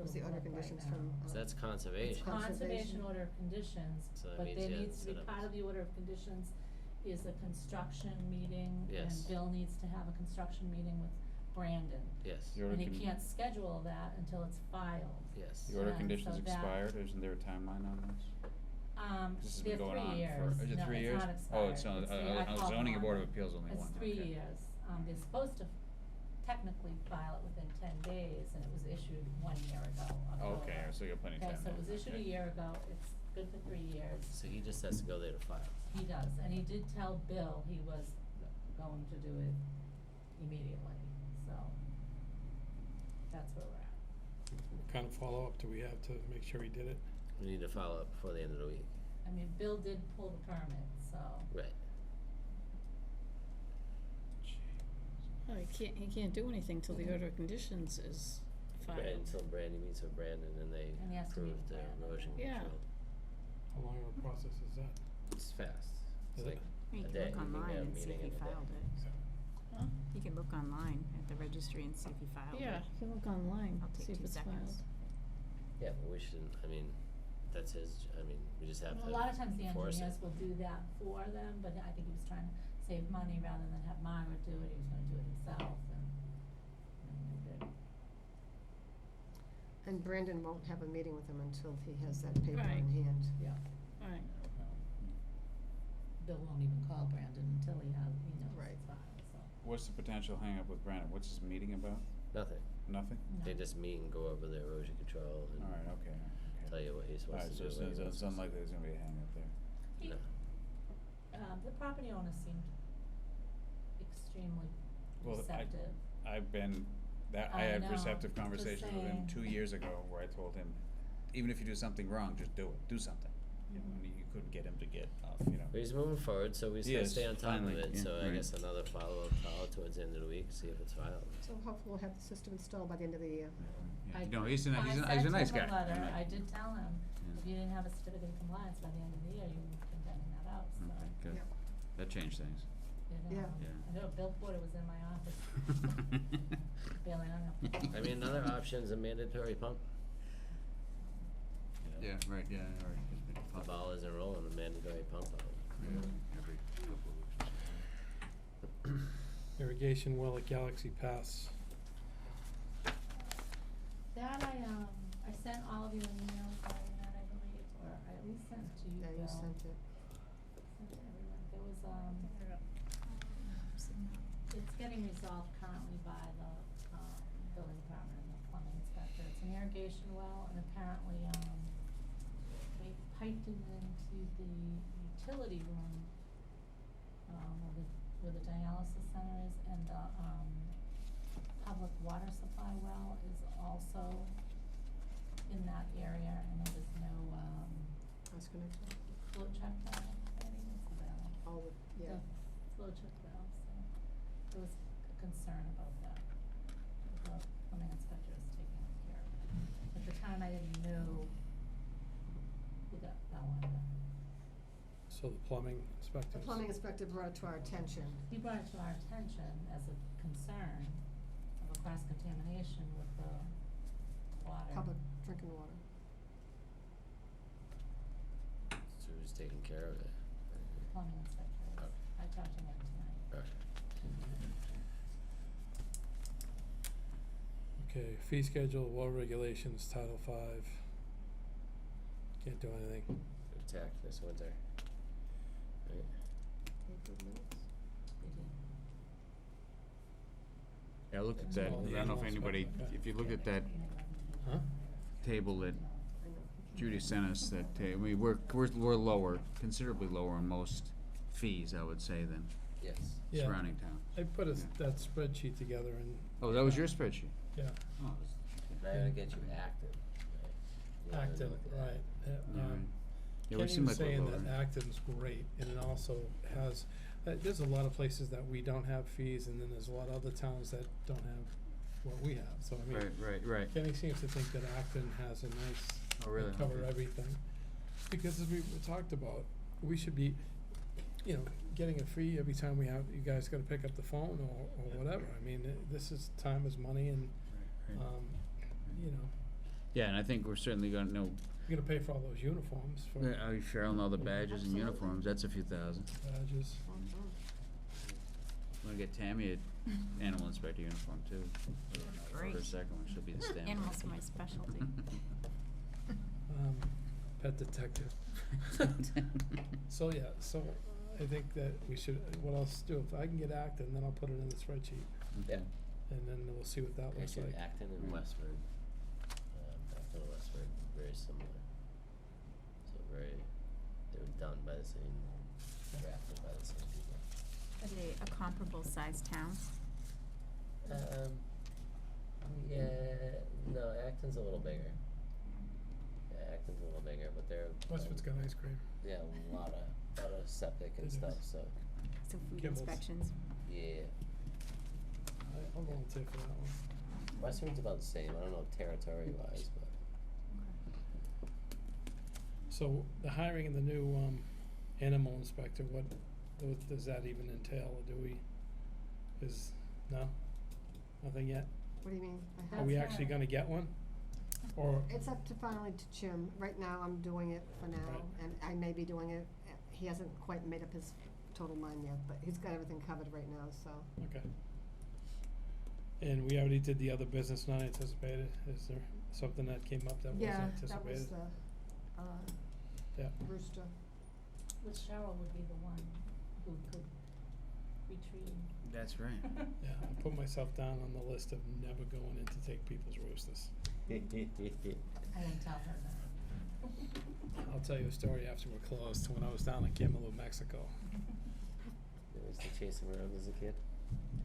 Was the little order blip right conditions now. from? So that's It's conservation. conservation order of conditions, So that but means there you have needs to to be, set up- part of the order of conditions is a construction meeting. Yes. And Bill needs to have a construction meeting with Brandon. Yes, The order And he con- can't schedule that until it's filed. yes. The order And conditions so that- expired, isn't there a timeline on this? This has They're been going 3 on years. for, is it No, 3 it's years? not Oh, expired. it's on, It's the- I called zoning them board on of it. appeals only one, It's 3 okay. years. They're supposed to technically file it within 10 days, and it was issued 1 year ago, October. Okay, so you got plenty of time. Okay, so it was then, issued a okay. year ago, it's good for 3 years. So he just has to go there to file. He does, and he did tell Bill he was going to do it immediately, so that's where we're at. What kind of follow-up do we have to make sure he did it? We need to follow up before the end of the week. I mean, Bill did pull the permit, so. Right. Oh, he can't do anything till the order of conditions is filed. Until Brandy meets with Brandon and they And he has to meet approve with the Brandon. erosion Yeah. control. How long of a process is that? It's fast. It's Is like it? You a can day. look You can online have a and see meeting if he in a day. filed it. Huh? You can look online at the registry and see if he filed it. Yeah, you can look online, I'll take see if 2 it's filed. seconds. Yeah, but we shouldn't, I mean, that's his, I mean, we just have to A lot of times the enforce it. engineers will do that for them, but I think he was trying to save money rather than have Margaret do it, he was gonna do it himself, and he did. And Brandon won't have a meeting with him until he has that paper Right. in hand. Yeah, Alright, Bill won't even call Brandon until he knows Right. it's filed, so. What's the potential hang up with Brandon? What's this meeting about? Nothing. Nothing? No. They just meet and go over the erosion control and Alright, okay. tell you what he's supposed to do. Alright, so what he it's wants to do. unlikely there's gonna be a hang up there. He, No. the property owner seemed extremely Well, receptive. I've been, I I had know, receptive just conversations with him saying. 2 years ago where I told him, even if you do something wrong, just do it, do something. You know, and you couldn't get him to get off, you know. But he's moving forward, so we just He gotta is, stay on top of finally, it, yeah, so I right. guess another follow-up call towards the end of the week, see if it's filed. So hopefully we'll have the system installed by the end of the year. Mm-hmm. Yeah. No, he's a I nice sent guy. him a letter, Yeah. I did tell him, Yeah. if you didn't have a certificate of compliance by the end of the year, you would have been getting that out, so. Okay, good. Yeah. That changed things. It, Yeah. Yeah. I know Bill Porter was in my office, barely hung up the phone. I mean, another option's a mandatory pump. Yeah, right, yeah, all right. It's been The fun. ball isn't rolling, a mandatory pump out. Yeah, every couple of weeks. Irrigation well at Galaxy Pass. That I sent all of you an email regarding that, I believe, or I at least sent it to you, Yeah, Bill. you sent it. Sent it to everyone. There was, it's getting resolved currently by the, building department and the plumbing inspector. It's an irrigation well, and apparently, they piped it into the utility room, where the dialysis center is, and the, public water supply well is also in that area, and there was no, That's connected. flow check valve, I think it's the valve. All the, yeah. The flow check valve, so there was a concern about that. The plumbing inspector is taking care of it. At the time, I didn't know who that fell under. So the plumbing inspector. The plumbing inspector brought it to our attention. He brought it to our attention as a concern of a cross-contamination with the water. Public drinking water. So who's taking care of it? Plumbing inspector, Okay. I talked to him like Okay, fee schedule, water regulations, Title V. Can't do anything. Attack this winter. Right? Yeah, I looked at It's that, all I don't know if animals, anybody, but- if you look at that Huh? table that Judy sent us, that, we're lower, considerably lower on most fees, I would say, than Yes. Yeah. surrounding towns. I put Yeah. that spreadsheet together and, Oh, that was your spreadsheet? yeah, Oh, Now I gotta get you active, right? You know, Acton, look at that. right. all right. Yeah, we Kenny seem was like we're saying lower. that Acton's great, and it also has, there's a lot of places that we don't have fees, and then there's a lot of other towns that don't have what we have, so I mean. Right. Kenny seems to think that Acton has a nice, Oh, really? they cover Okay. everything. Because as we talked about, we should be, getting a fee every time you guys gotta pick up the phone or whatever. I mean, this is, time is money and, Right. you know, Yeah, and I think we're certainly gonna know, you gotta pay for all those uniforms for Cheryl and all the badges and uniforms, that's a few thousand. badges. Wanna get Tammy an animal inspector uniform too. For Great. her second one, she'll be the stamp. Animals are my specialty. Pet detective. So, yeah, I think that we should, what else do, if I can get Acton, then I'll put it in the spreadsheet, Yeah. and then we'll see what that looks Actually, like. Acton and Westford, Acton and Westford, very similar. So they were done by the same, drafted by the same people. Are they a comparable sized town? Yeah, no, Acton's a little bigger. Yeah, Acton's a little bigger, but they're. Westwood's got ice cream. Yeah, a lot of septic and They do. stuff, so, So food Kimball's. inspections. yeah. I'll volunteer for that one. Western's about the same, I don't know territory wise, but. So the hiring of the new animal inspector, what does that even entail, or do we, no? Nothing yet? What do you mean? I Are have- we actually gonna get one? Or, It's up to finally to Jim. Right now, I'm doing it for now, Right. and I may be doing it. He hasn't quite made up his total mind yet, but he's got everything covered right now, so. okay. And we already did the other business not anticipated, is there something that came up that was Yeah, anticipated? that was the, Yeah, rooster. Which Cheryl would be the one who could retrieve. That's right. yeah, I put myself down on the list of never going in to take people's roosters. I didn't tell her that. I'll tell you a story after we're closed, when I was down in Kimberley, Mexico. You used to chase him around as a kid?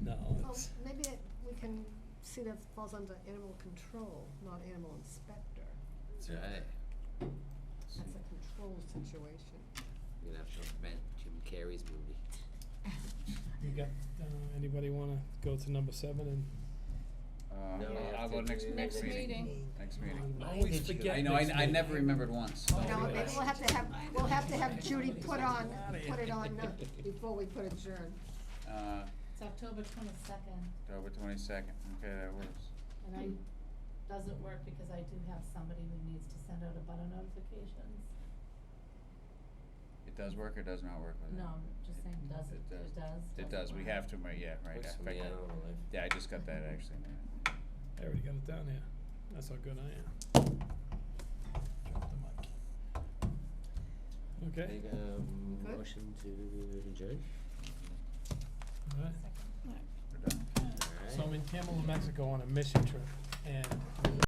No, Oh, it's, maybe we can see that falls under animal control, not animal inspector. That's right. That's a control situation. You're gonna have to rent Jim Carrey's movie. you got, anybody wanna go to number 7 and? No, we have I'll to go next do meeting. meeting. Next meeting. Always forget I know, next I meeting. never remembered once. so- No, maybe we'll have to have Judy put it on, before we put adjourn. It's October 22nd, October 22nd, okay, that works. and doesn't work because I do have somebody who needs to send out a butter notifications. It does work or does not work with it? No, just saying, does it? It does. It does. It doesn't does, we work. have to, yeah, right. Works for in me, fact, I don't know, Yeah, I just got that actually. I already got it down here. That's how good I am. Drop the mic. Okay, Make a Good. motion to adjourn? alright. We're done. Alright. So I'm in Campbell, Mexico on a mission trip, and